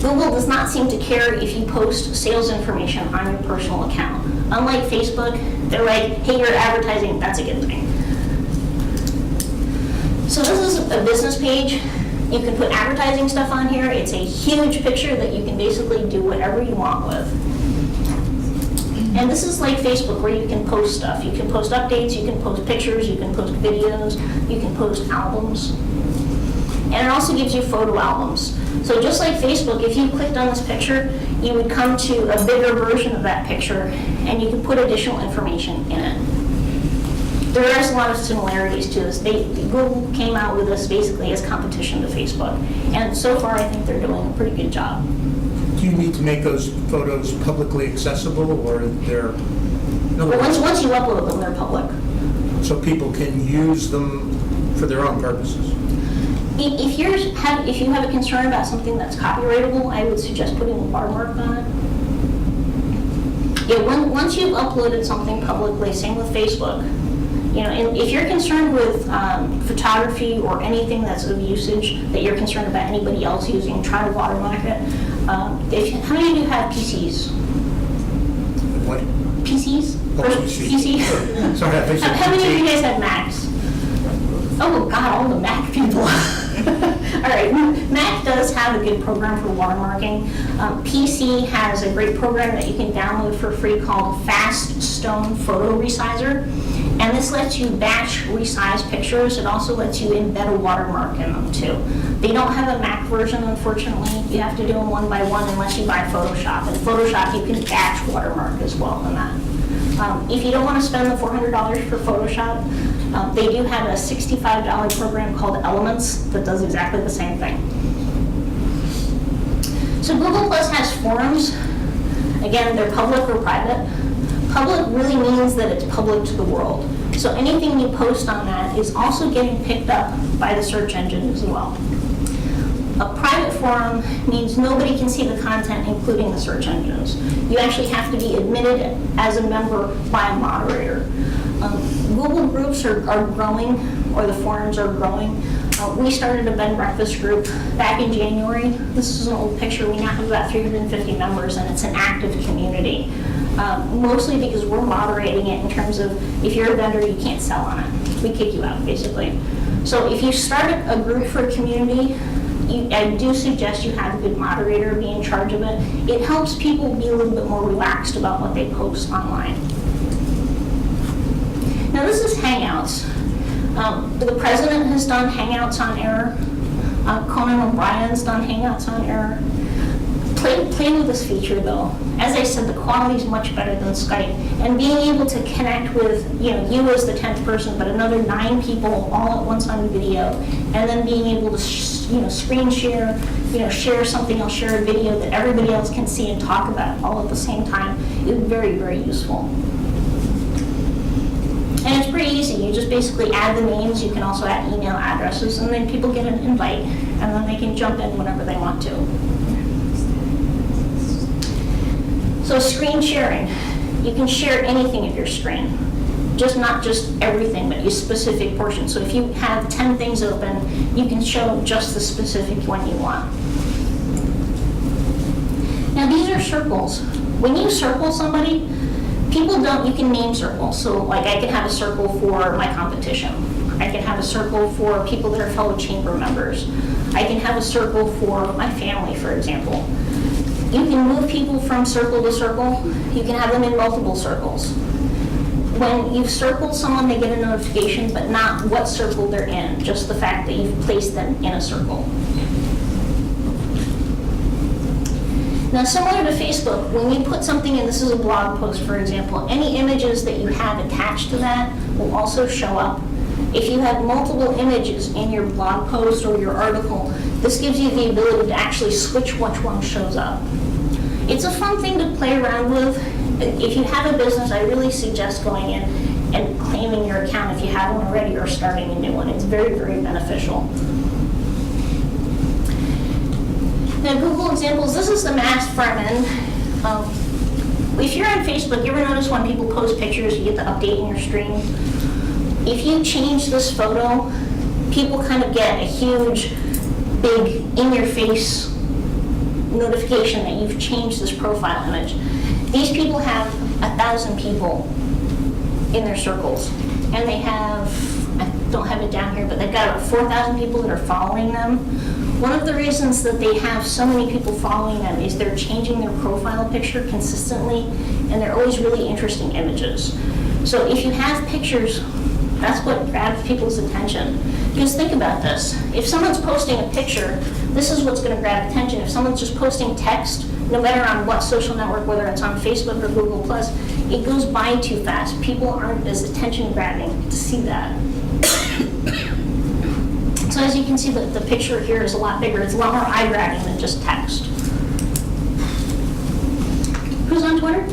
Google does not seem to care if you post sales information on your personal account. Unlike Facebook, they're like, hey, you're advertising, that's a good thing. So this is a business page. You can put advertising stuff on here. It's a huge picture that you can basically do whatever you want with. And this is like Facebook where you can post stuff. You can post updates, you can post pictures, you can post videos, you can post albums. And it also gives you photo albums. So just like Facebook, if you clicked on this picture, you would come to a bigger version of that picture and you can put additional information in it. There is a lot of similarities to this. Google came out with this basically as competition to Facebook. And so far, I think they're doing a pretty good job. Do you need to make those photos publicly accessible, or they're, in other But words, once you upload them, they're public. so people can use them for their own purposes? If you have a concern about something that's copyrightable, I would suggest putting a watermark on it. Yeah, once you've uploaded something publicly, same with Facebook, and if you're concerned with photography or anything that's of usage that you're concerned about anybody else using, try to watermark it. How many of you have PCs? What? PCs? Oh, PC. Sorry, I think so. How many of you guys have Macs? Oh God, all the Mac people. All right, Mac does have a good program for watermarking. PC has a great program that you can download for free called Fast Stone Photo Resizer. And this lets you batch resize pictures. It also lets you embed a watermark in them too. They don't have a Mac version, unfortunately. You have to do them one by one unless you buy Photoshop. In Photoshop, you can batch watermark as well in that. If you don't want to spend the $400 for Photoshop, they do have a $65 program called Elements that does exactly the same thing. So Google Plus has forums. Again, they're public or private. Public really means that it's public to the world. So anything you post on that is also getting picked up by the search engine as well. A private forum means nobody can see the content, including the search engines. You actually have to be admitted as a member by a moderator. Google groups are growing, or the forums are growing. We started a bed and breakfast group back in January. This is an old picture. We now have about 350 members, and it's an active community. Mostly because we're moderating it in terms of if you're a vendor, you can't sell on it. We kick you out, basically. So if you start a group for a community, I do suggest you have a good moderator be in charge of it. It helps people be a little bit more relaxed about what they post online. Now this is Hangouts. The president has done Hangouts on Air. Conan O'Brien's done Hangouts on Air. Play with this feature though. As I said, the quality is much better than Skype. And being able to connect with you as the 10th person, but another 9 people all at once on video, and then being able to screen share, share something else, share a video that everybody else can see and talk about all at the same time is very, very useful. And it's pretty easy. You just basically add the names. You can also add email addresses, and then people get an invite, and then they can jump in whenever they want to. So screen sharing. You can share anything of your screen. Not just everything, but a specific portion. So if you have 10 things open, you can show just the specific one you want. Now these are circles. When you circle somebody, you can name circles. So like I can have a circle for my competition. I can have a circle for people that are fellow chamber members. I can have a circle for my family, for example. You can move people from circle to circle. You can have them in multiple circles. When you've circled someone, they get a notification, but not what circle they're in, just the fact that you've placed them in a circle. Now, similar to Facebook, when you put something in, this is a blog post, for example, any images that you have attached to that will also show up. If you have multiple images in your blog post or your article, this gives you the ability to actually switch which one shows up. It's a fun thing to play around with. If you have a business, I really suggest going in and claiming your account if you have one already or starting a new one. It's very, very beneficial. Now, Google examples, this is the masked front end. If you're on Facebook, you ever notice when people post pictures, you get the update in your stream? If you change this photo, people kind of get a huge, big, in-your-face notification that you've changed this profile image. These people have 1,000 people in their circles, and they have, I don't have it down here, but they've got about 4,000 people that are following them. One of the reasons that they have so many people following them is they're changing their profile picture consistently, and they're always really interesting images. So if you have pictures, that's what grabs people's attention. Because think about this. If someone's posting a picture, this is what's going to grab attention. If someone's just posting text, no matter on what social network, whether it's on Facebook or Google+, it goes by too fast. People aren't as attention-grabbing to see that. So as you can see, the picture here is a lot bigger. It's a lot more eye-grabbing than just text. Who's on Twitter?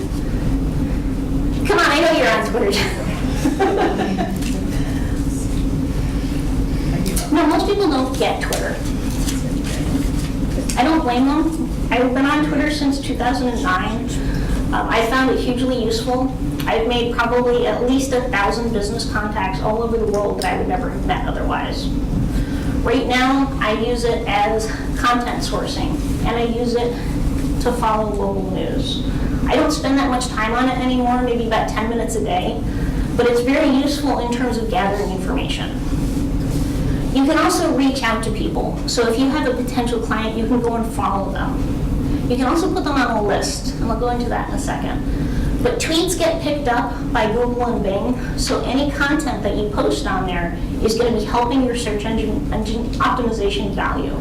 Come on, I know you're on Twitter. No, most people don't get Twitter. I don't blame them. I've been on Twitter since 2009. I found it hugely useful. I've made probably at least 1,000 business contacts all over the world that I would never have met otherwise. Right now, I use it as content sourcing, and I use it to follow local news. I don't spend that much time on it anymore, maybe about 10 minutes a day, but it's very useful in terms of gathering information. You can also reach out to people. So if you have a potential client, you can go and follow them. You can also put them on a list, and I'll go into that in a second. But tweets get picked up by Google and Bing, so any content that you post on there is going to be helping your search engine optimization value.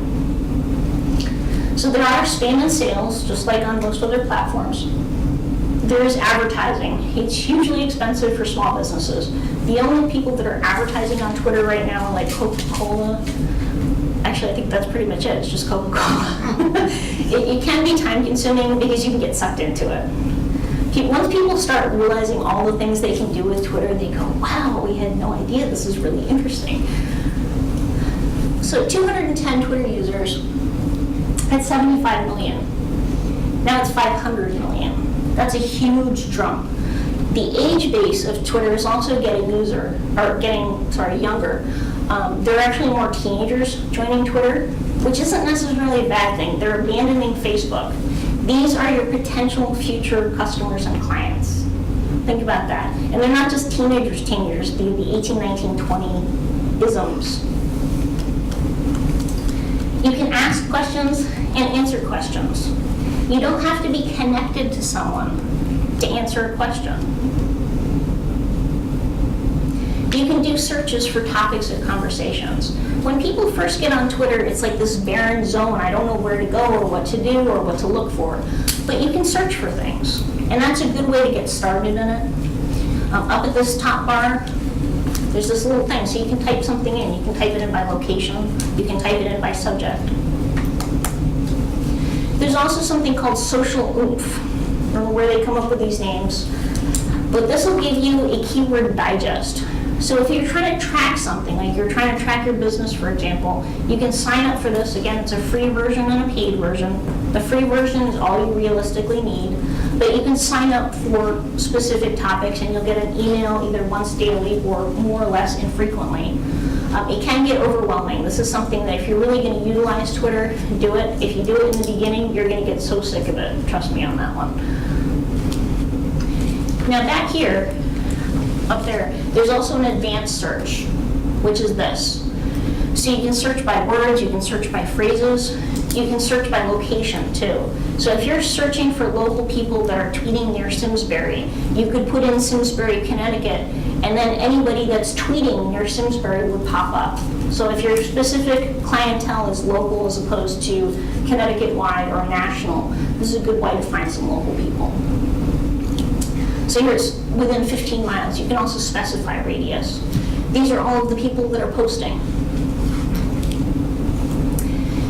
So there are spam and sales, just like on most other platforms. There is advertising. It's hugely expensive for small businesses. The only people that are advertising on Twitter right now are like Coca-Cola. Actually, I think that's pretty much it. It's just Coca-Cola. It can be time consuming because you can get sucked into it. Once people start realizing all the things they can do with Twitter, they go, wow, we had no idea, this is really interesting. So 210 Twitter users at 75 million. Now it's 500 million. That's a huge jump. The age base of Twitter is also getting younger. There are actually more teenagers joining Twitter, which isn't necessarily a bad thing. They're abandoning Facebook. These are your potential future customers and clients. Think about that. And they're not just teenagers, the 18, 19, 20 isms. You can ask questions and answer questions. You don't have to be connected to someone to answer a question. You can do searches for topics or conversations. When people first get on Twitter, it's like this barren zone. I don't know where to go or what to do or what to look for. But you can search for things, and that's a good way to get started in it. Up at this top bar, there's this little thing, so you can type something in. You can type it in by location. You can type it in by subject. There's also something called social oomph. I don't know where they come up with these names, but this will give you a keyword digest. So if you're trying to track something, like you're trying to track your business, for example, you can sign up for this. Again, it's a free version and a paid version. The free version is all you realistically need, but you can sign up for specific topics and you'll get an email either once daily or more or less infrequently. It can get overwhelming. This is something that if you're really going to utilize Twitter, do it. If you do it in the beginning, you're going to get so sick of it. Trust me on that one. Now back here, up there, there's also an advanced search, which is this. So you can search by words, you can search by phrases, you can search by location too. So if you're searching for local people that are tweeting near Simsbury, you could put in Simsbury, Connecticut, and then anybody that's tweeting near Simsbury would pop up. So if your specific clientele is local as opposed to Connecticut-wide or national, this is a good way to find some local people. So here it's within 15 miles. You can also specify radius. These are all of the people that are posting.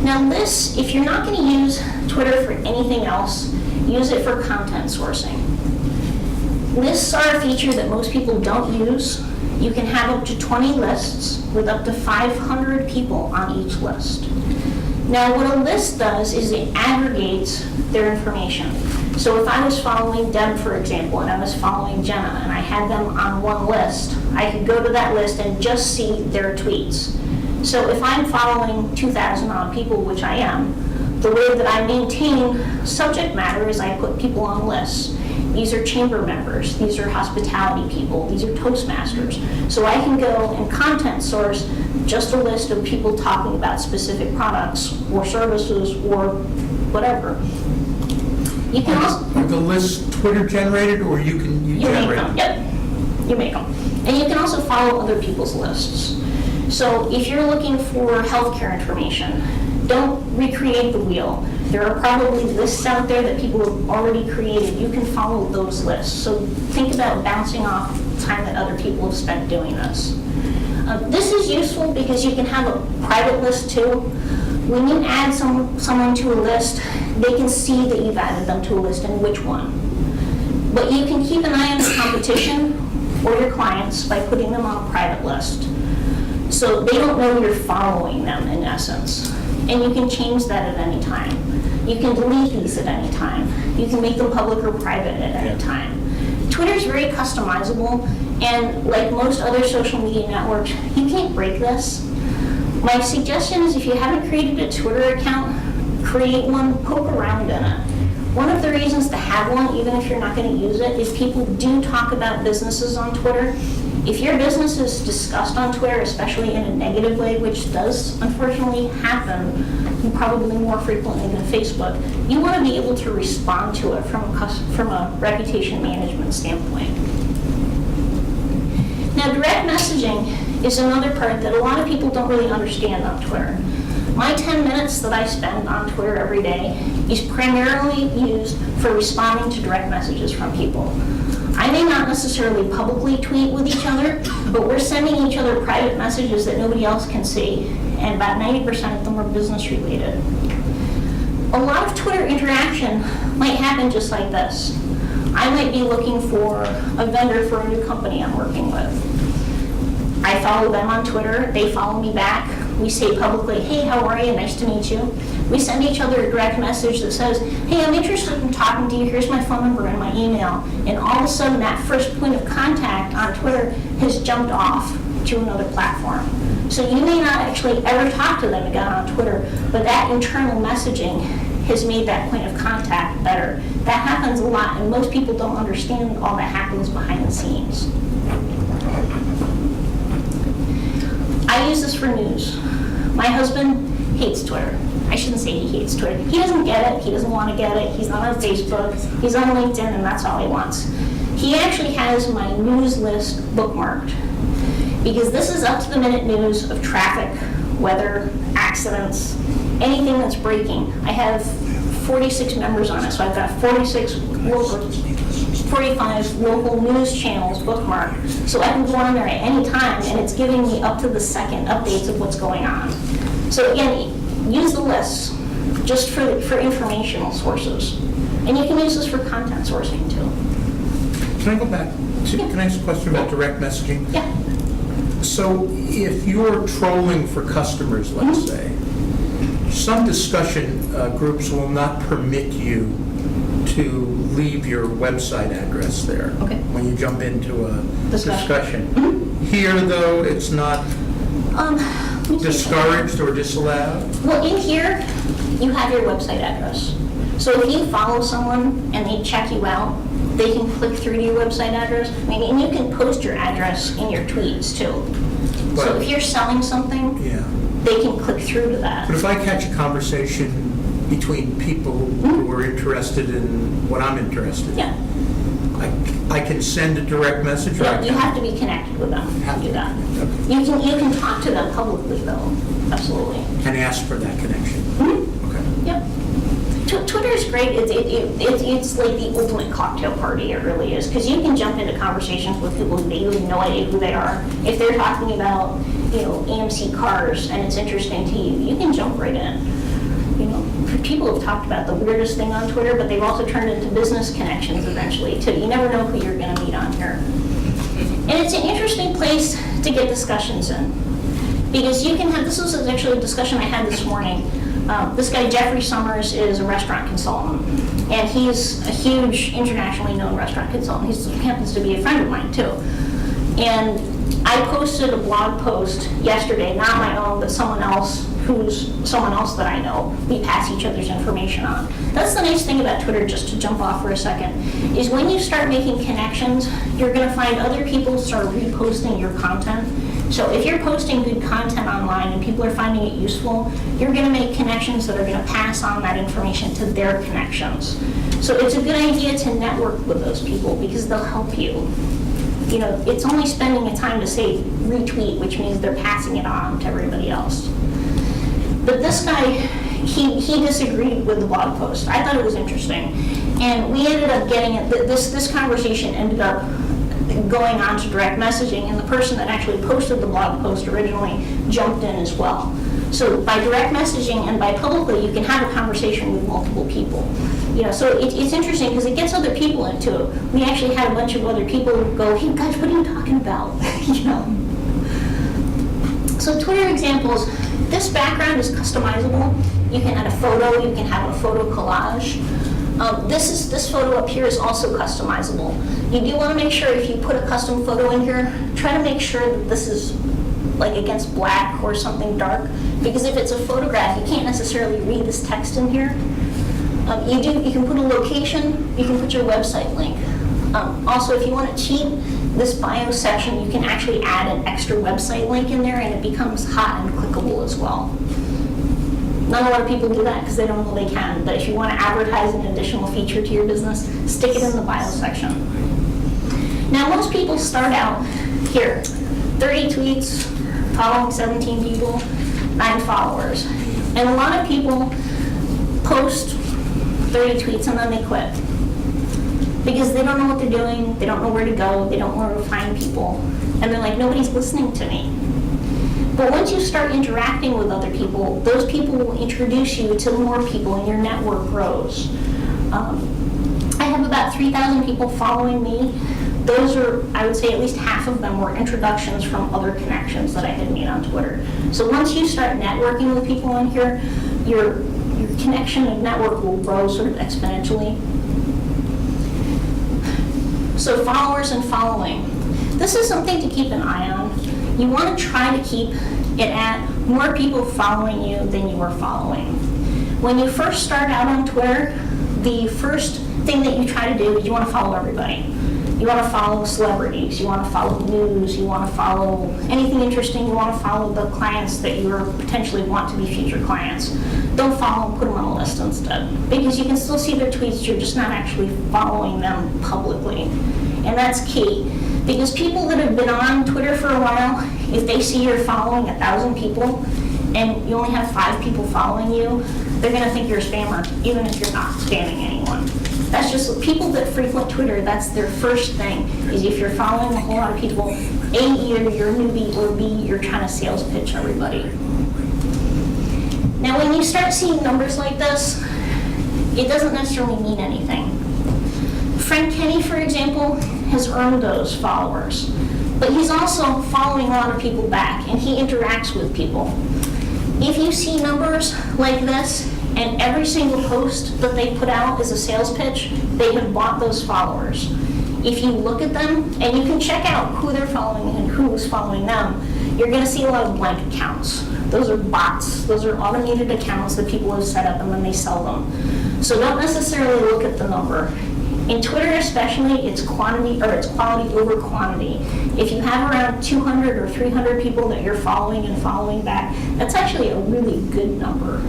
Now this, if you're not going to use Twitter for anything else, Use it for content sourcing. Lists are a feature that most people don't use. You can have up to 20 lists with up to 500 people on each list. Now, what a list does is it aggregates their information. So if I was following Deb, for example, and I was following Jenna, and I had them on one list, I could go to that list and just see their tweets. So if I'm following 2,000 odd people, which I am, the way that I maintain subject matter is I put people on lists. These are chamber members, these are hospitality people, these are Toastmasters. So I can go and content source just a list of people talking about specific products or services or whatever. You can also... Are the lists Twitter generated, or you make generate them, yep. You make them. And you can also follow other people's lists. So if you're looking for healthcare information, don't recreate the wheel. There are probably lists out there that people have already created. You can follow those lists. So think about bouncing off time that other people have spent doing this. This is useful because you can have a private list too. When you add someone to a list, they can see that you've added them to a list and which one. But you can keep an eye on the competition or your clients by putting them on a private list. So they don't know you're following them in essence. And you can change that at any time. You can delete these at any time. You can make them public or private at any time. Twitter is very customizable, and like most other social media networks, you can't break this. My suggestion is if you haven't created a Twitter account, create one, poke around in it. One of the reasons to have one, even if you're not going to use it, is people do talk about businesses on Twitter. If your business is discussed on Twitter, especially in a negative way, which does unfortunately happen probably more frequently than Facebook, you want to be able to respond to it from a reputation management standpoint. Now, direct messaging is another part that a lot of people don't really understand on Twitter. My 10 minutes that I spend on Twitter every day is primarily used for responding to direct messages from people. I may not necessarily publicly tweet with each other, but we're sending each other private messages that nobody else can see, and about 90% of them are business related. A lot of Twitter interaction might happen just like this. I might be looking for a vendor for a new company I'm working with. I follow them on Twitter, they follow me back. We say publicly, hey, how are you? Nice to meet you. We send each other a direct message that says, hey, I'm interested in talking to you. Here's my phone number and my email. And all of a sudden, that first point of contact on Twitter has jumped off to another platform. So you may not actually ever talk to them again on Twitter, but that internal messaging has made that point of contact better. That happens a lot, and most people don't understand all that happens behind the scenes. I use this for news. My husband hates Twitter. I shouldn't say he hates Twitter. He doesn't get it. He doesn't want to get it. He's not on Facebook. He's on LinkedIn, and that's all he wants. He actually has my news list bookmarked because this is up-to-the-minute news of traffic, weather, accidents, anything that's breaking. I have 46 members on it, so I've got 45 local news channels bookmarked. So I can go on there at any time, and it's giving me up-to-the-second updates of what's going on. So again, use the lists just for informational sources. And you can use this for content sourcing too. Can I go back to, can I ask a question about direct messaging? Yeah. So if you're trolling for customers, let's say, some discussion groups will not permit you to leave your website address there Okay. when you jump into a discussion. Mm-hmm. Here, though, it's not discouraged or disallowed? Well, in here, you have your website address. So if you follow someone and they check you out, they can click through to your website address. I mean, and you can post your address in your tweets too. So But- if you're selling something, Yeah. they can click through to that. But if I catch a conversation between people who are interested in what I'm interested in, Yeah. I can send a direct message, or I Yeah, you can't? have to be connected with them Have to do to. that. Okay. You can talk to them publicly though, absolutely. And ask for that connection. Mhm. Okay. Yep. Twitter is great. It's like the ultimate cocktail party. It really is, because you can jump into conversations with people who you have no idea who they are. If they're talking about, AMC cars and it's interesting to you, you can jump right in. people have talked about the weirdest thing on Twitter, but they've also turned into business connections eventually too. You never know who you're going to meet on here. And it's an interesting place to get discussions in. Because you can have, this was actually a discussion I had this morning. This guy, Jeffrey Summers, is a restaurant consultant. And he's a huge internationally known restaurant consultant. He happens to be a friend of mine too. And I posted a blog post yesterday, not my own, but someone else that I know. We pass each other's information on. That's the nice thing about Twitter, just to jump off for a second, is when you start making connections, you're going to find other people start reposting your content. So if you're posting good content online and people are finding it useful, you're going to make connections that are going to pass on that information to their connections. So it's a good idea to network with those people because they'll help you. You know, it's only spending the time to say retweet, which means they're passing it on to everybody else. But this guy, he disagreed with the blog post. I thought it was interesting. And we ended up getting it, this conversation ended up going on to direct messaging, and the person that actually posted the blog post originally jumped in as well. So by direct messaging and by publicly, you can have a conversation with multiple people. You know, so it's interesting because it gets other people into it. We actually had a bunch of other people go, hey guys, what are you talking about? You know. So Twitter examples, this background is customizable. You can add a photo, you can have a photo collage. This photo up here is also customizable. You do want to make sure if you put a custom photo in here, try to make sure that this is like against black or something dark, because if it's a photograph, you can't necessarily read this text in here. You can put a location, you can put your website link. Also, if you want to cheat this bio section, you can actually add an extra website link in there and it becomes hot and clickable as well. Not a lot of people do that because they don't know they can, but if you want to advertise an additional feature to your business, stick it in the bio section. Now, most people start out here, 30 tweets, following 17 people, 9 followers. And a lot of people post 30 tweets and then they quit. Because they don't know what they're doing, they don't know where to go, they don't know where to find people. And they're like, nobody's listening to me. But once you start interacting with other people, those people will introduce you to more people and your network grows. I have about 3,000 people following me. Those are, I would say at least half of them were introductions from other connections that I had made on Twitter. So once you start networking with people on here, your connection and network will grow sort of exponentially. So followers and following. This is something to keep an eye on. You want to try to keep it at more people following you than you are following. When you first start out on Twitter, the first thing that you try to do is you want to follow everybody. You want to follow celebrities, you want to follow news, you want to follow anything interesting, you want to follow the clients that you potentially want to be future clients. Don't follow them, put them on a list instead. Because you can still see their tweets, you're just not actually following them publicly. And that's key. Because people that have been on Twitter for a while, if they see you're following 1,000 people and you only have 5 people following you, they're going to think you're a spammer, even if you're not spamming anyone. That's just people that frequent Twitter, that's their first thing, is if you're following a whole lot of people, A, either you're a newbie, or B, you're trying to sales pitch everybody. Now, when you start seeing numbers like this, it doesn't necessarily mean anything. Frank Kenny, for example, has earned those followers, but he's also following a lot of people back, and he interacts with people. If you see numbers like this, and every single post that they put out is a sales pitch, they have bought those followers. If you look at them, and you can check out who they're following and who is following them, you're going to see a lot of blank accounts. Those are bots. Those are automated accounts that people have set up and then they sell them. So don't necessarily look at the number. In Twitter especially, it's quantity over quantity. If you have around 200 or 300 people that you're following and following back, that's actually a really good number.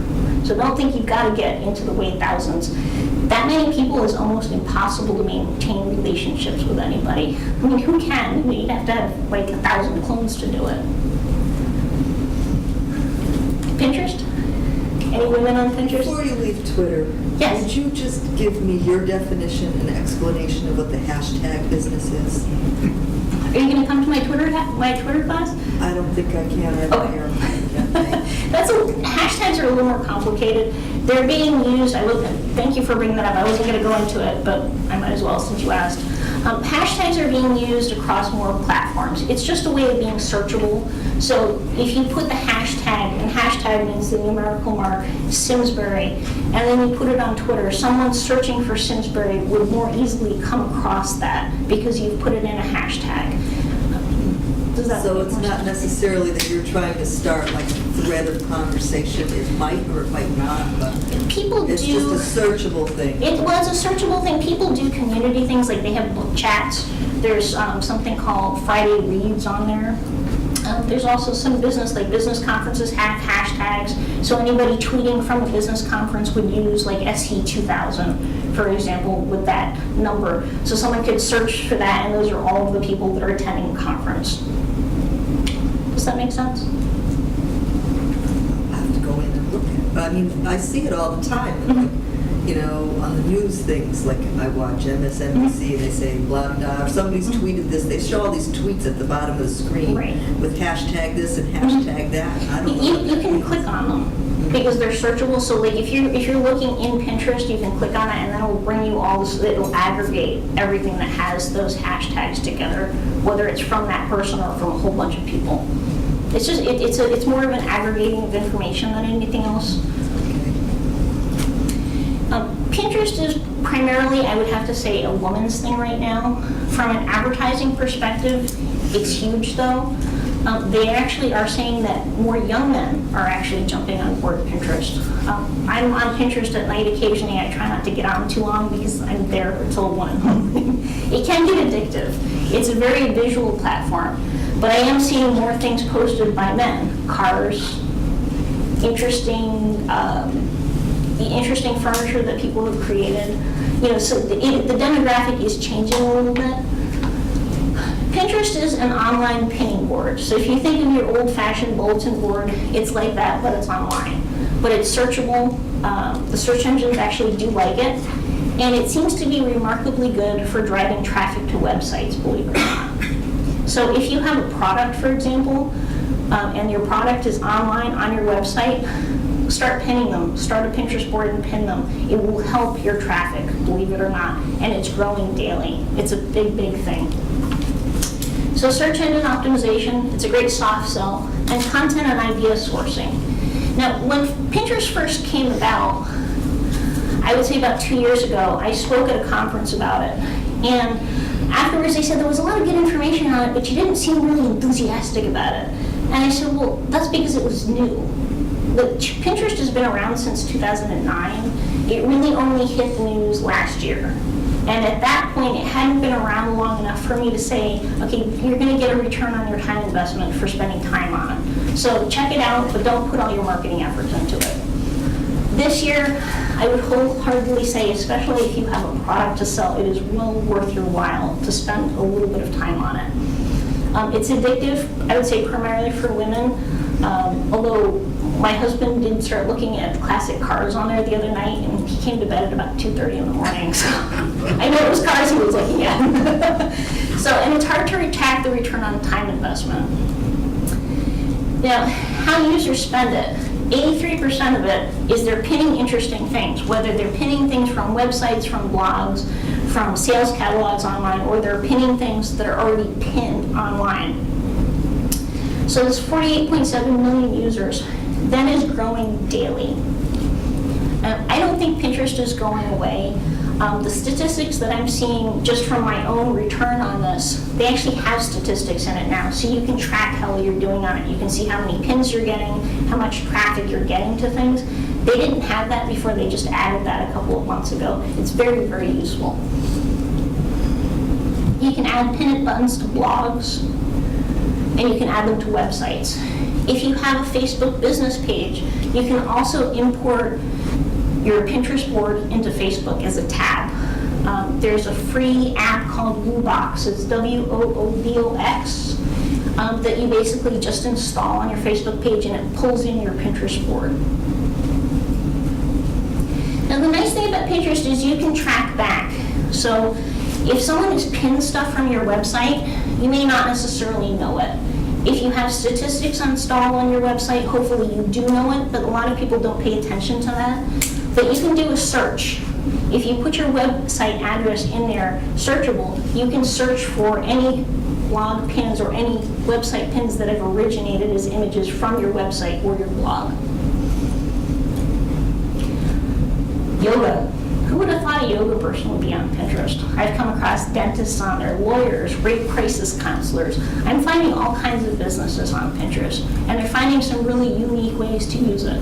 So don't think you've got to get into the way thousands. That many people is almost impossible to maintain relationships with anybody. I mean, who can? I mean, you'd have to have like 1,000 clones to do it. Pinterest? Any women on Pinterest? Before you leave Twitter, Yes. would you just give me your definition and explanation of what the hashtag business is? Are you going to come to my Twitter class? I don't think I can. I have Okay. hair. hashtags are a little more complicated. They're being used, thank you for bringing that up. I wasn't going to go into it, but I might as well since you asked. Hashtags are being used across more platforms. It's just a way of being searchable. So if you put the hashtag, and hashtag means the numerical mark, Simsbury, and then you put it on Twitter, someone searching for Simsbury would more easily come across that because you've put it in a hashtag. Does that So make it's more not sense? necessarily that you're trying to start like a thread of conversation. It might or it might not, but People it's do. just a searchable thing. It was a searchable thing. People do community things, like they have book chats. There's something called Friday Reads on there. There's also some business conferences have hashtags. So anybody tweeting from a business conference would use like SE2000, for example, with that number. So someone could search for that, and those are all of the people that are attending the conference. Does that make sense? I have to go in and look at it. But I mean, I see it all the time. Like, you know, on the news things, like I watch MSNBC, they say blah, blah, or somebody's tweeted this. They show all these tweets at the bottom of the screen Right. with hashtag this and hashtag that. I don't know. You can click on them because they're searchable. So like if you're looking in Pinterest, you can click on it and then it'll bring you all this, it'll aggregate everything that has those hashtags together, whether it's from that person or from a whole bunch of people. It's just, it's more of an aggregating of information than anything else. Pinterest is primarily, I would have to say, a woman's thing right now. From an advertising perspective, it's huge though. They actually are saying that more young men are actually jumping on board Pinterest. I'm on Pinterest at night occasionally. I try not to get on too long because I'm there until 1. It can get addictive. It's a very visual platform. But I am seeing more things posted by men. Cars, interesting furniture that people have created. You know, so the demographic is changing a little bit. Pinterest is an online pinning board. So if you think of your old-fashioned bulletin board, it's like that, but it's online. But it's searchable. The search engines actually do like it. And it seems to be remarkably good for driving traffic to websites, believe it or not. So if you have a product, for example, and your product is online on your website, start pinning them. Start a Pinterest board and pin them. It will help your traffic, believe it or not, and it's growing daily. It's a big, big thing. So search engine optimization, it's a great soft sell, and content and idea sourcing. Now, when Pinterest first came about, I would say about 2 years ago, I spoke at a conference about it, and afterwards they said there was a lot of good information on it, but you didn't seem really enthusiastic about it. And I said, well, that's because it was new. Pinterest has been around since 2009. It really only hit the news last year. And at that point, it hadn't been around long enough for me to say, okay, you're going to get a return on your time investment for spending time on it. So check it out, but don't put all your marketing efforts into it. This year, I would wholeheartedly say, especially if you have a product to sell, it is well worth your while to spend a little bit of time on it. It's addictive, I would say primarily for women, although my husband did start looking at classic cars on there the other night, and he came to bed at about 2:30 in the morning, so I know it was cars he was looking at. So, and it's hard to track the return on time investment. Now, how users spend it, 83% of it is they're pinning interesting things, whether they're pinning things from websites, from blogs, from sales catalogs online, or they're pinning things that are already pinned online. So there's 48.7 million users. That is growing daily. I don't think Pinterest is going away. The statistics that I'm seeing just from my own return on this, they actually have statistics in it now, so you can track how you're doing on it. You can see how many pins you're getting, how much traffic you're getting to things. They didn't have that before, they just added that a couple of months ago. It's very, very useful. You can add pin buttons to blogs, and you can add them to websites. If you have a Facebook business page, you can also import your Pinterest board into Facebook as a tab. There's a free app called Woobox, it's WOOBOX, that you basically just install on your Facebook page and it pulls in your Pinterest board. Now the nice thing about Pinterest is you can track back. So if someone has pinned stuff from your website, you may not necessarily know it. If you have statistics installed on your website, hopefully you do know it, but a lot of people don't pay attention to that. But you can do a search. If you put your website address in there, searchable, you can search for any blog pins or any website pins that have originated as images from your website or your blog. Yoga. Who would have thought a yoga person would be on Pinterest? I've come across dentists on there, lawyers, rape crisis counselors. I'm finding all kinds of businesses on Pinterest, and they're finding some really unique ways to use it.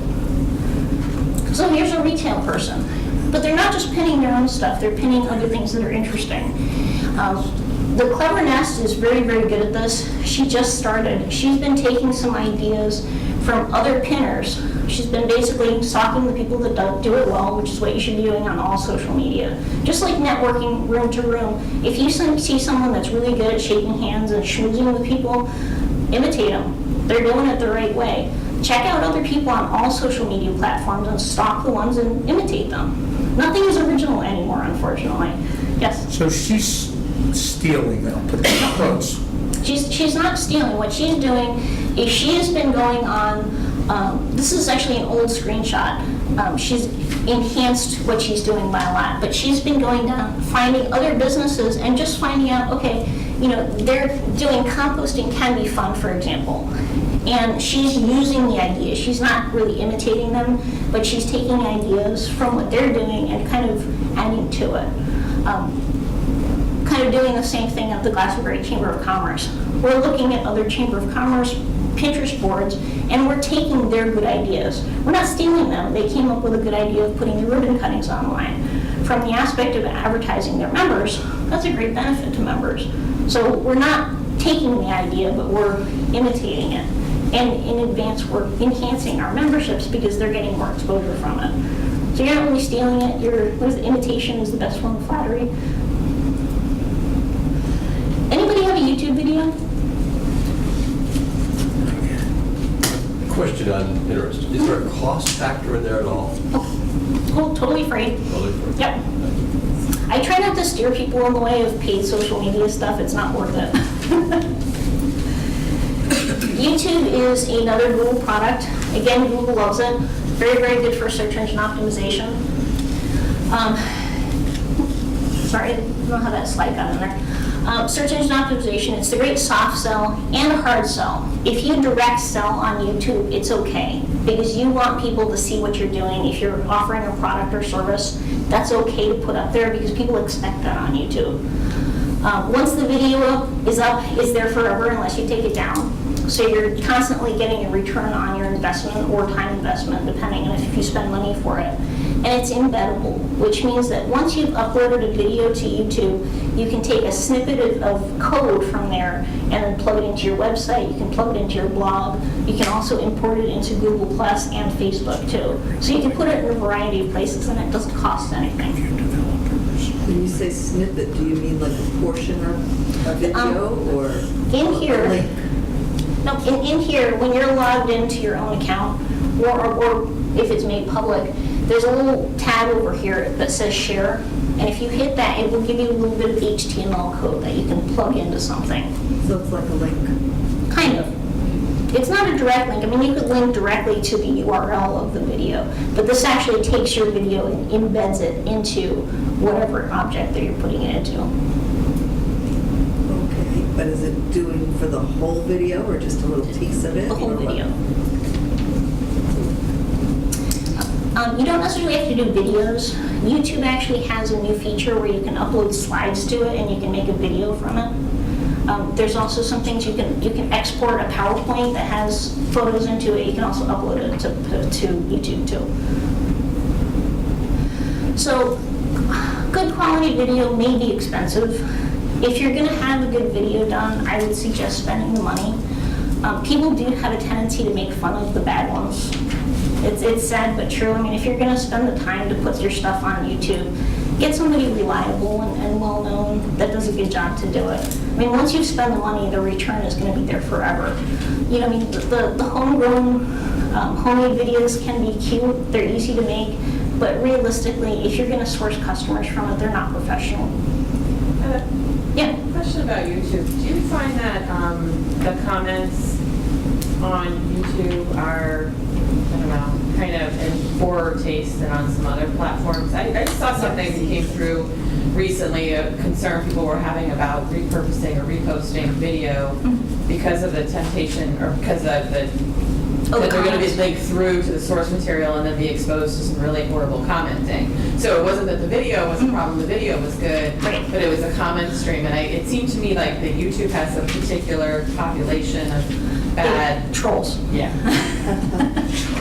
So here's a retail person, but they're not just pinning their own stuff, they're pinning other things that are interesting. The Clever Nest is very, very good at this. She just started. She's been taking some ideas from other pinners. She's been basically stalking the people that don't do it well, which is what you should be doing on all social media. Just like networking room to room. If you see someone that's really good at shaking hands and schmoozing with people, imitate them. They're doing it the right way. Check out other people on all social media platforms and stalk the ones and imitate them. Nothing is original anymore, unfortunately. Yes? So she's stealing, I'll put that in quotes. She's not stealing. What she's doing is she has been going on, this is actually an old screenshot. She's enhanced what she's doing by a lot, but she's been going down, finding other businesses and just finding out, okay, you know, they're doing composting can be fun, for example. And she's using the ideas. She's not really imitating them, but she's taking ideas from what they're doing and kind of adding to it. Kind of doing the same thing at the Glastonbury Chamber of Commerce. We're looking at other Chamber of Commerce Pinterest boards, and we're taking their good ideas. We're not stealing them. They came up with a good idea of putting the ribbon cuttings online. From the aspect of advertising their members, that's a great benefit to members. So we're not taking the idea, but we're imitating it. And in advance, we're enhancing our memberships because they're getting more exposure from it. So you're not really stealing it. What is it? Imitation is the best form of flattery. Anybody have a YouTube video? Question on Pinterest. Is there a cost factor in there at all? Oh, totally free. Totally free. Yep. I try not to steer people in the way of paid social media stuff. It's not worth it. YouTube is another Google product. Again, Google loves it. Very, very good for search engine optimization. Sorry, I don't have that slide got in there. Search engine optimization, it's the great soft sell and a hard sell. If you direct sell on YouTube, it's okay, because you want people to see what you're doing. If you're offering a product or service, that's okay to put up there because people expect that on YouTube. Once the video is up, it's there forever unless you take it down. So you're constantly getting a return on your investment or time investment, depending on if you spend money for it. And it's embeddable, which means that once you've uploaded a video to YouTube, you can take a snippet of code from there and then plug it into your website. You can plug it into your blog. You can also import it into Google Plus and Facebook too. So you can put it in a variety of places and it doesn't cost anything. When you say snippet, do you mean like a portion of a video or In here, a link? no, in here, when you're logged into your own account, or if it's made public, there's a little tab over here that says share, and if you hit that, it will give you a little bit of HTML code that you can plug into something. So it's like a link. Kind of. It's not a direct link. I mean, you could link directly to the URL of the video, but this actually takes your video and embeds it into whatever object that you're putting it into. Okay, but is it doing for the whole video or just a little piece of it? The whole or what? video. You don't necessarily have to do videos. YouTube actually has a new feature where you can upload slides to it and you can make a video from it. There's also some things you can export a PowerPoint that has photos into it. You can also upload it to YouTube too. So, good quality video may be expensive. If you're going to have a good video done, I would suggest spending the money. People do have a tendency to make fun of the bad ones. It's sad but true. I mean, if you're going to spend the time to put your stuff on YouTube, get somebody reliable and well-known that does a good job to do it. I mean, once you spend the money, the return is going to be there forever. You know, I mean, the homegrown, homemade videos can be cute. They're easy to make. But realistically, if you're going to source customers from it, they're not professional. Yeah. question about YouTube. Do you find that the comments on YouTube are, I don't know, kind of in poorer taste than on some other platforms? I just saw something that came through recently, a concern people were having about repurposing or reposting video because of the temptation, or because of the that they're going to be linked through to the source material and then be exposed to some really horrible commenting. So it wasn't that the video was a problem, the video was good, but it was a comment stream. And it seemed to me like that YouTube has a particular population of bad trolls. Yeah.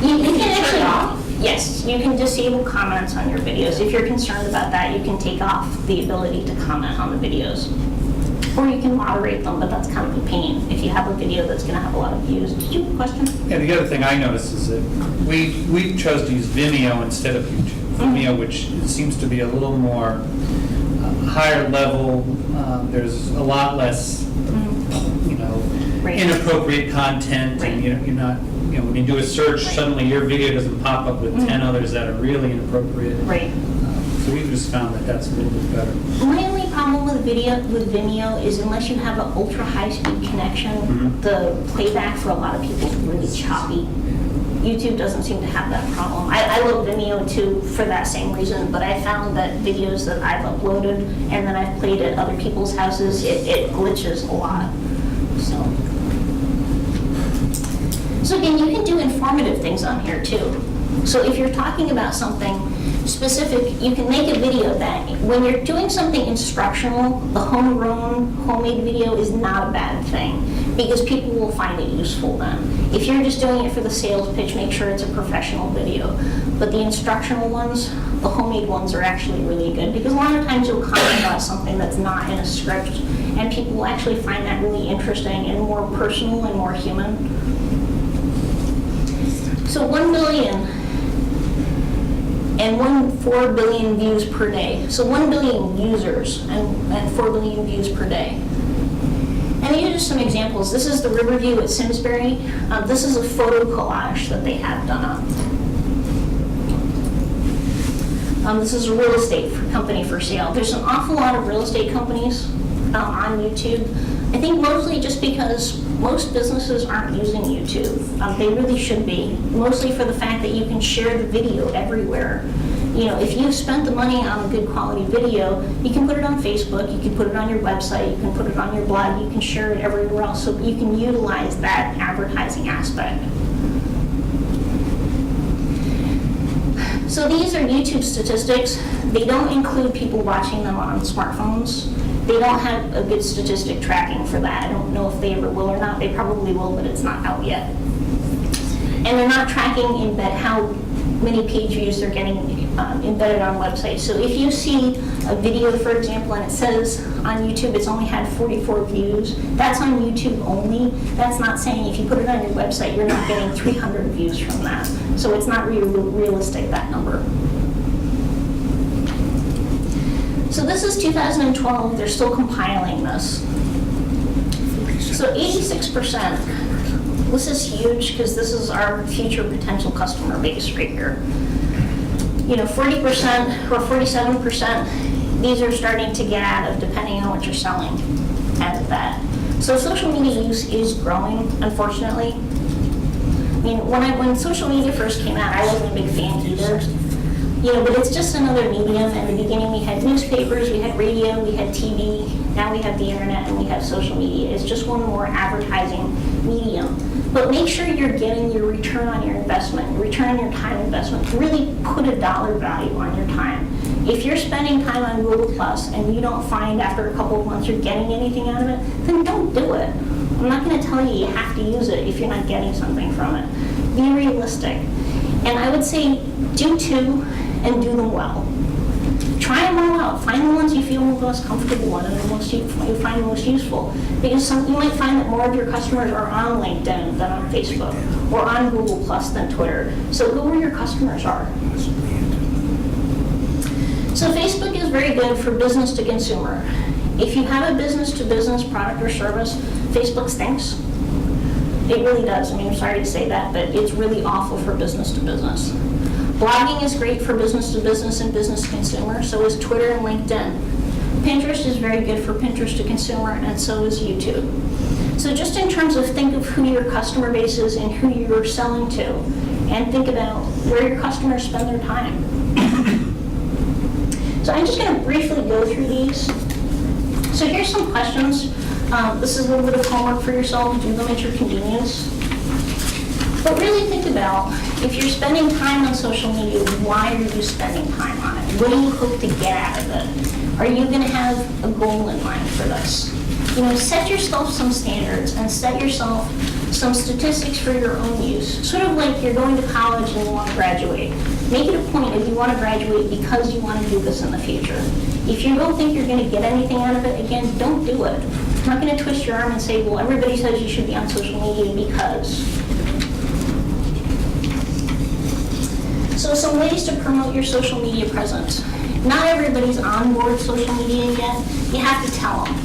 You can actually, yes, you can disable comments on your videos. If you're concerned about that, you can take off the ability to comment on the videos. Or you can moderate them, but that's kind of a pain if you have a video that's going to have a lot of views. Did you have a question? Yeah, the other thing I noticed is that we chose to use Vimeo instead of YouTube. Vimeo, which seems to be a little more higher level. There's a lot less, inappropriate content, and you're not. When you do a search, suddenly your video doesn't pop up with 10 others that are really inappropriate. Right. So we've just found that that's a little bit better. My only problem with Vimeo is unless you have an ultra high speed connection, the playback for a lot of people is really choppy. YouTube doesn't seem to have that problem. I love Vimeo too for that same reason, but I found that videos that I've uploaded and then I've played at other people's houses, it glitches a lot. So again, you can do informative things on here too. So if you're talking about something specific, you can make a video that when you're doing something instructional, the homegrown, homemade video is not a bad thing because people will find it useful then. If you're just doing it for the sales pitch, make sure it's a professional video. But the instructional ones, the homemade ones are actually really good because a lot of times you'll comment about something that's not in a script and people will actually find that really interesting and more personal and more human. So 1 billion and 4 billion views per day. So 1 billion users and 4 billion views per day. And these are just some examples. This is the Riverview at Simsbury. This is a photo collage that they have done up. This is a real estate company for sale. There's an awful lot of real estate companies on YouTube. I think mostly just because most businesses aren't using YouTube. They really should be, mostly for the fact that you can share the video everywhere. If you've spent the money on a good quality video, you can put it on Facebook, you can put it on your website, you can put it on your blog, you can share it everywhere else, so you can utilize that advertising aspect. So these are YouTube statistics. They don't include people watching them on smartphones. They don't have a good statistic tracking for that. I don't know if they ever will or not. They probably will, but it's not out yet. And they're not tracking how many page views they're getting embedded on websites. So if you see a video, for example, and it says on YouTube it's only had 44 views, that's on YouTube only. That's not saying if you put it on your website, you're not getting 300 views from that. So it's not realistic, that number. So this is 2012, they're still compiling this. So 86%, this is huge because this is our future potential customer base right here. 40% or 47%, these are starting to get out of depending on what you're selling out of that. So social media use is growing, unfortunately. When social media first came out, I wasn't a big fan either. But it's just another medium. In the beginning, we had newspapers, we had radio, we had TV. Now we have the internet and we have social media. It's just one more advertising medium. But make sure you're getting your return on your investment, return on your time investment. Really put a dollar value on your time. If you're spending time on Google Plus and you don't find after a couple of months you're getting anything out of it, then don't do it. I'm not going to tell you have to use it if you're not getting something from it. Be realistic. And I would say do two and do them well. Try them all out. Find the ones you feel most comfortable in and the ones you find most useful. Because you might find that more of your customers are on LinkedIn than on Facebook, or on Google Plus than Twitter. So go where your customers are. So Facebook is very good for business to consumer. If you have a business to business product or service, Facebook stinks. It really does. I'm sorry to say that, but it's really awful for business to business. Blogging is great for business to business and business to consumer, so is Twitter and LinkedIn. Pinterest Pinterest is very good for Pinterest to consumer, and so is YouTube. So just in terms of think of who your customer base is and who you're selling to, and think about where your customers spend their time. So I'm just going to briefly go through these. So here's some questions. This is a little bit of homework for yourself. Do them at your convenience. But really think about, if you're spending time on social media, why are you spending time on it? What do you hope to get out of it? Are you going to have a goal in mind for this? Set yourself some standards and set yourself some statistics for your own use. Sort of like you're going to college and you want to graduate. Make it a point if you want to graduate because you want to do this in the future. If you don't think you're going to get anything out of it, again, don't do it. I'm not going to twist your arm and say, well, everybody says you should be on social media because. So some ways to promote your social media presence. Not everybody's on board social media yet. You have to tell them.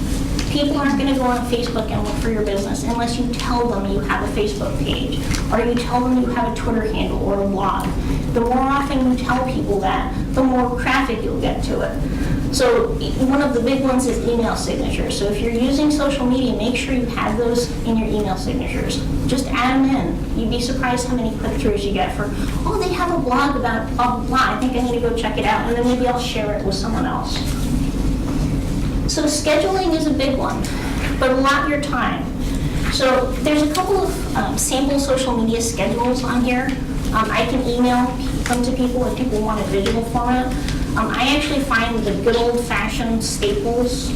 People aren't going to go on Facebook and look for your business unless you tell them you have a Facebook page, or you tell them you have a Twitter handle or a blog. The more often you tell people that, the more traffic you'll get to it. So one of the big ones is email signatures. So if you're using social media, make sure you have those in your email signatures. Just add them in. You'd be surprised how many click-throughs you get for, oh, they have a blog about blah, blah, blah. I think I need to go check it out, and then maybe I'll share it with someone else. So scheduling is a big one, but allot your time. So there's a couple of sample social media schedules on here. I can email them to people if people want a digital format. I actually find the good old-fashioned staples,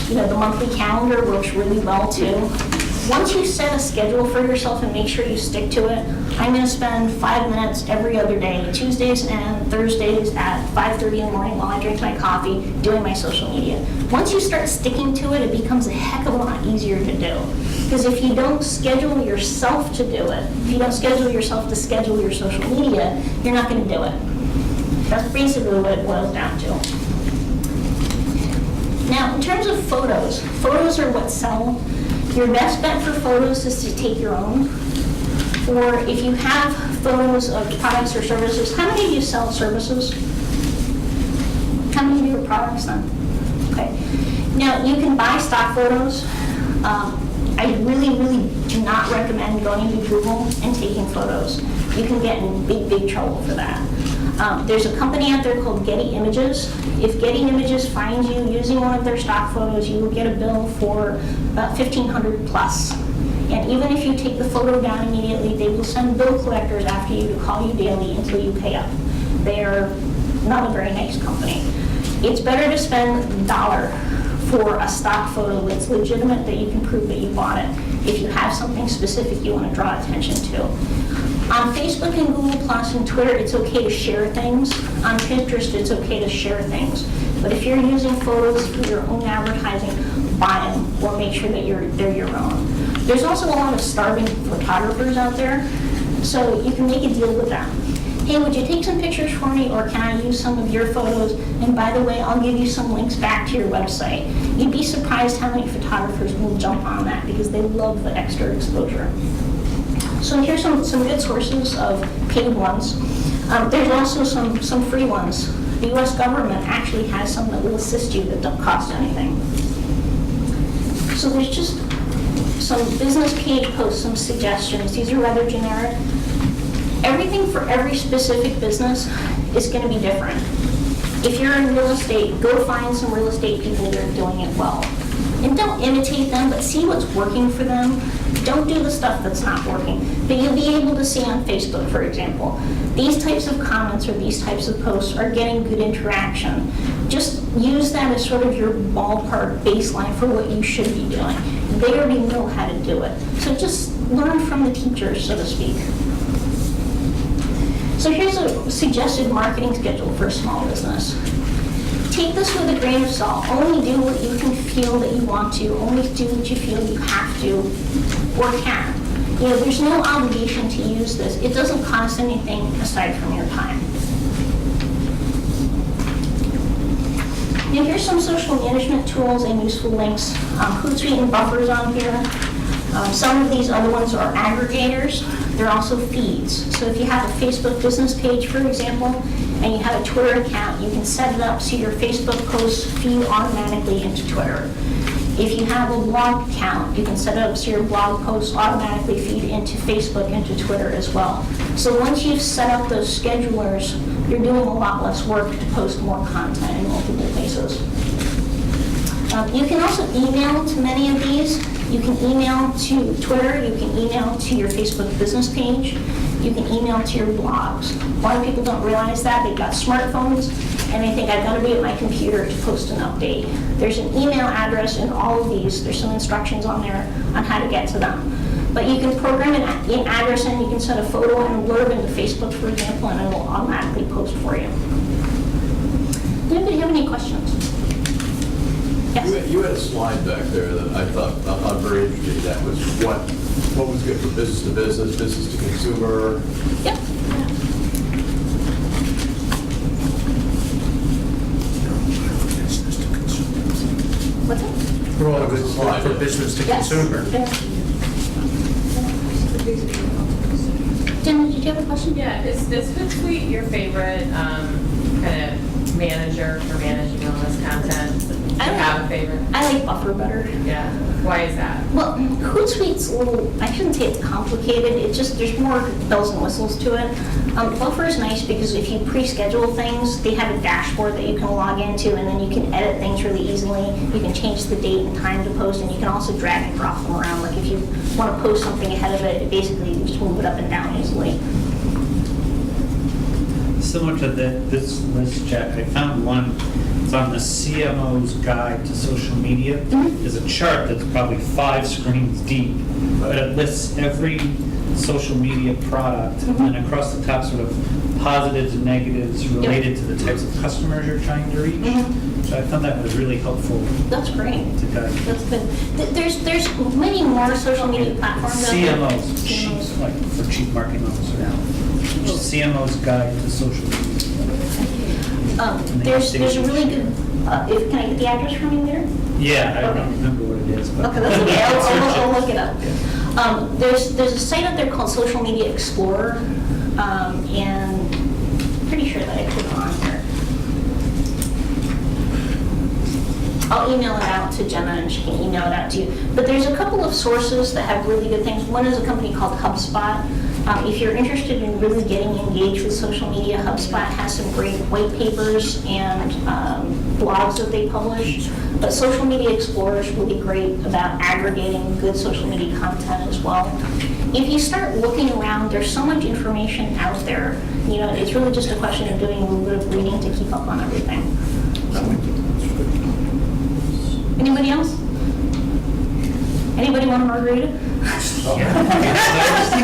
the monthly calendar works really well too. Once you set a schedule for yourself and make sure you stick to it, I'm going to spend 5 minutes every other day, Tuesdays and Thursdays at 5:30 in the morning while I drink my coffee, doing my social media. Once you start sticking to it, it becomes a heck of a lot easier to do. Because if you don't schedule yourself to do it, if you don't schedule yourself to schedule your social media, you're not going to do it. That's basically what it boils down to. Now, in terms of photos, photos are what sell. Your best bet for photos is to take your own. Or if you have photos of products or services, how many of you sell services? How many of you are products then? Okay. Now, you can buy stock photos. I really, really do not recommend going to Google and taking photos. You can get in big, big trouble for that. There's a company out there called Getty Images. If Getty Images finds you using one of their stock photos, you will get a bill for about $1,500 plus. And even if you take the photo down immediately, they will send bill collectors after you to call you daily until you pay up. They are not a very nice company. It's better to spend $1 for a stock photo that's legitimate, that you can prove that you bought it, if you have something specific you want to draw attention to. On Facebook and Google Plus and Twitter, it's okay to share things. On Pinterest, it's okay to share things. But if you're using photos for your own advertising, buy them or make sure that they're your own. There's also a lot of starving photographers out there, so you can make a deal with them. Hey, would you take some pictures for me, or can I use some of your photos? And by the way, I'll give you some links back to your website. You'd be surprised how many photographers will jump on that because they love the extra exposure. So here's some good sources of paid ones. There's also some free ones. The US government actually has some that will assist you that don't cost anything. So there's just some business page posts, some suggestions. These are rather generic. Everything for every specific business is going to be different. If you're in real estate, go find some real estate people that are doing it well. And don't imitate them, but see what's working for them. Don't do the stuff that's not working. But you'll be able to see on Facebook, for example, these types of comments or these types of posts are getting good interaction. Just use that as sort of your ballpark baseline for what you should be doing. They already know how to do it. So just learn from the teachers, so to speak. So here's a suggested marketing schedule for a small business. Take this with a grain of salt. Only do what you can feel that you want to. Only do what you feel you have to or can. There's no obligation to use this. It doesn't cost anything aside from your time. Now here's some social management tools and useful links. Hootsuite and Buffer's on here. Some of these other ones are aggregators. There are also feeds. So if you have a Facebook business page, for example, and you have a Twitter account, you can set it up so your Facebook posts feed automatically into Twitter. If you have a blog account, you can set it up so your blog posts automatically feed into Facebook, into Twitter as well. So once you've set up those schedulers, you're doing a lot less work to post more content in multiple places. You can also email to many of these. You can email to Twitter, you can email to your Facebook business page, you can email to your blogs. A lot of people don't realize that. They've got smartphones and they think I've got to be at my computer to post an update. There's an email address in all of these. There's some instructions on there on how to get to them. But you can program an address in, you can set a photo and a blurb into Facebook, for example, and it will automatically post for you. Does anybody have any questions? Yes. You had a slide back there that I thought very interesting. That was what was good for business to business, business to consumer. Yep. What's that? We're all good for business to Yes. consumer. Yes. Jen, did you have a question? Yeah, is Hootsuite your favorite kind of manager for managing all this content? Do you have a favorite? I like Buffer better. Yeah. Why is that? Well, Hootsuite's a little, I shouldn't say it's complicated, it's just, there's more bells and whistles to it. Buffer is nice because if you pre-schedule things, they have a dashboard that you can log into, and then you can edit things really easily. You can change the date and time to post, and you can also drag and drop them around. Like if you want to post something ahead of it, basically you just move it up and down easily. Similar to this list, Jack, I found one, it's on the CMO's Guide to Social Media. There's a chart that's probably 5 screens deep, but it lists every social media product, and then across the top, sort of positives and negatives related to the types of customers you're trying to reach. So I found that was really helpful That's great. to guide. That's good. There's many more social media platforms out there. CMOs, like for Chief Marketing Officer now. CMO's Guide to Social Media. There's a really good, can I get the address from you there? Yeah, I Okay. don't remember what it is, but. Okay, that's okay, I'll look it up. There's a site out there called Social Media Explorer, and pretty sure that I put it on here. I'll email it out to Jenna and she can email it out to you. But there's a couple of sources that have really good things. One is a company called HubSpot. If you're interested in really getting engaged with social media, HubSpot has some great white papers and blogs that they publish. But Social Media Explorer is really great about aggregating good social media content as well. If you start looking around, there's so much information out there. You know, it's really just a question of doing a little bit of reading to keep up on everything. Anybody else? Anybody want a margarita? You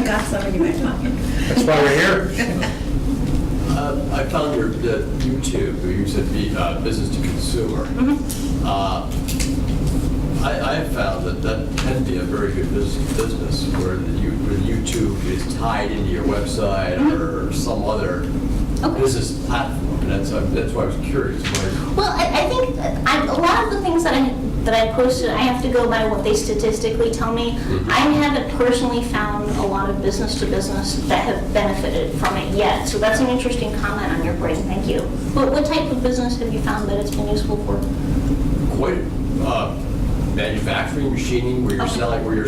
got some in your back pocket. That's why we're here. I found your YouTube, where you said business to consumer. I have found that can be a very good business where YouTube is tied into your website or some other business platform. And that's why I was curious. Well, I think a lot of the things that I posted, I have to go by what they statistically tell me. I haven't personally found a lot of business to business that have benefited from it yet. So that's an interesting comment on your part, and thank you. What type of business have you found that it's been useful for? Quite manufacturing, machining, where you're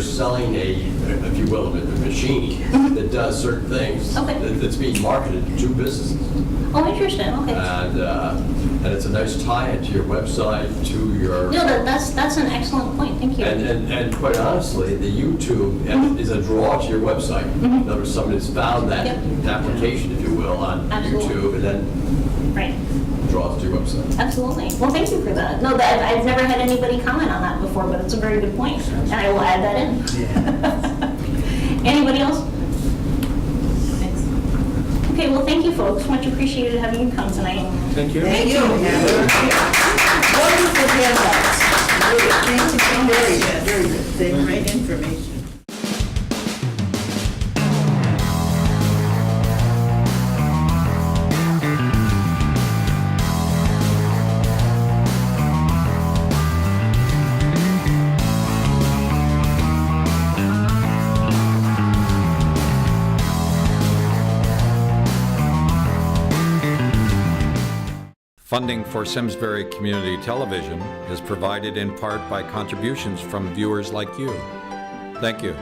selling a, if you will, a machine that does certain things that's being marketed to businesses. Oh, interesting. Okay. And it's a nice tie-in to your website, to your. No, that's an excellent point. Thank you. And quite honestly, the YouTube is a draw to your website. In other words, somebody's found that application, if you will, on YouTube, and then draws to your website. Absolutely. Well, thank you for that. No, I've never had anybody comment on that before, but it's a very good point, and I will add that in. Yeah. Anybody else? Okay, well, thank you, folks. Much appreciated having you come tonight. Thank you. Thank you. Wonderful handouts. Very good, very good. Great information. Funding for Simsbury Community Television is provided in part by contributions from viewers like you. Thank you.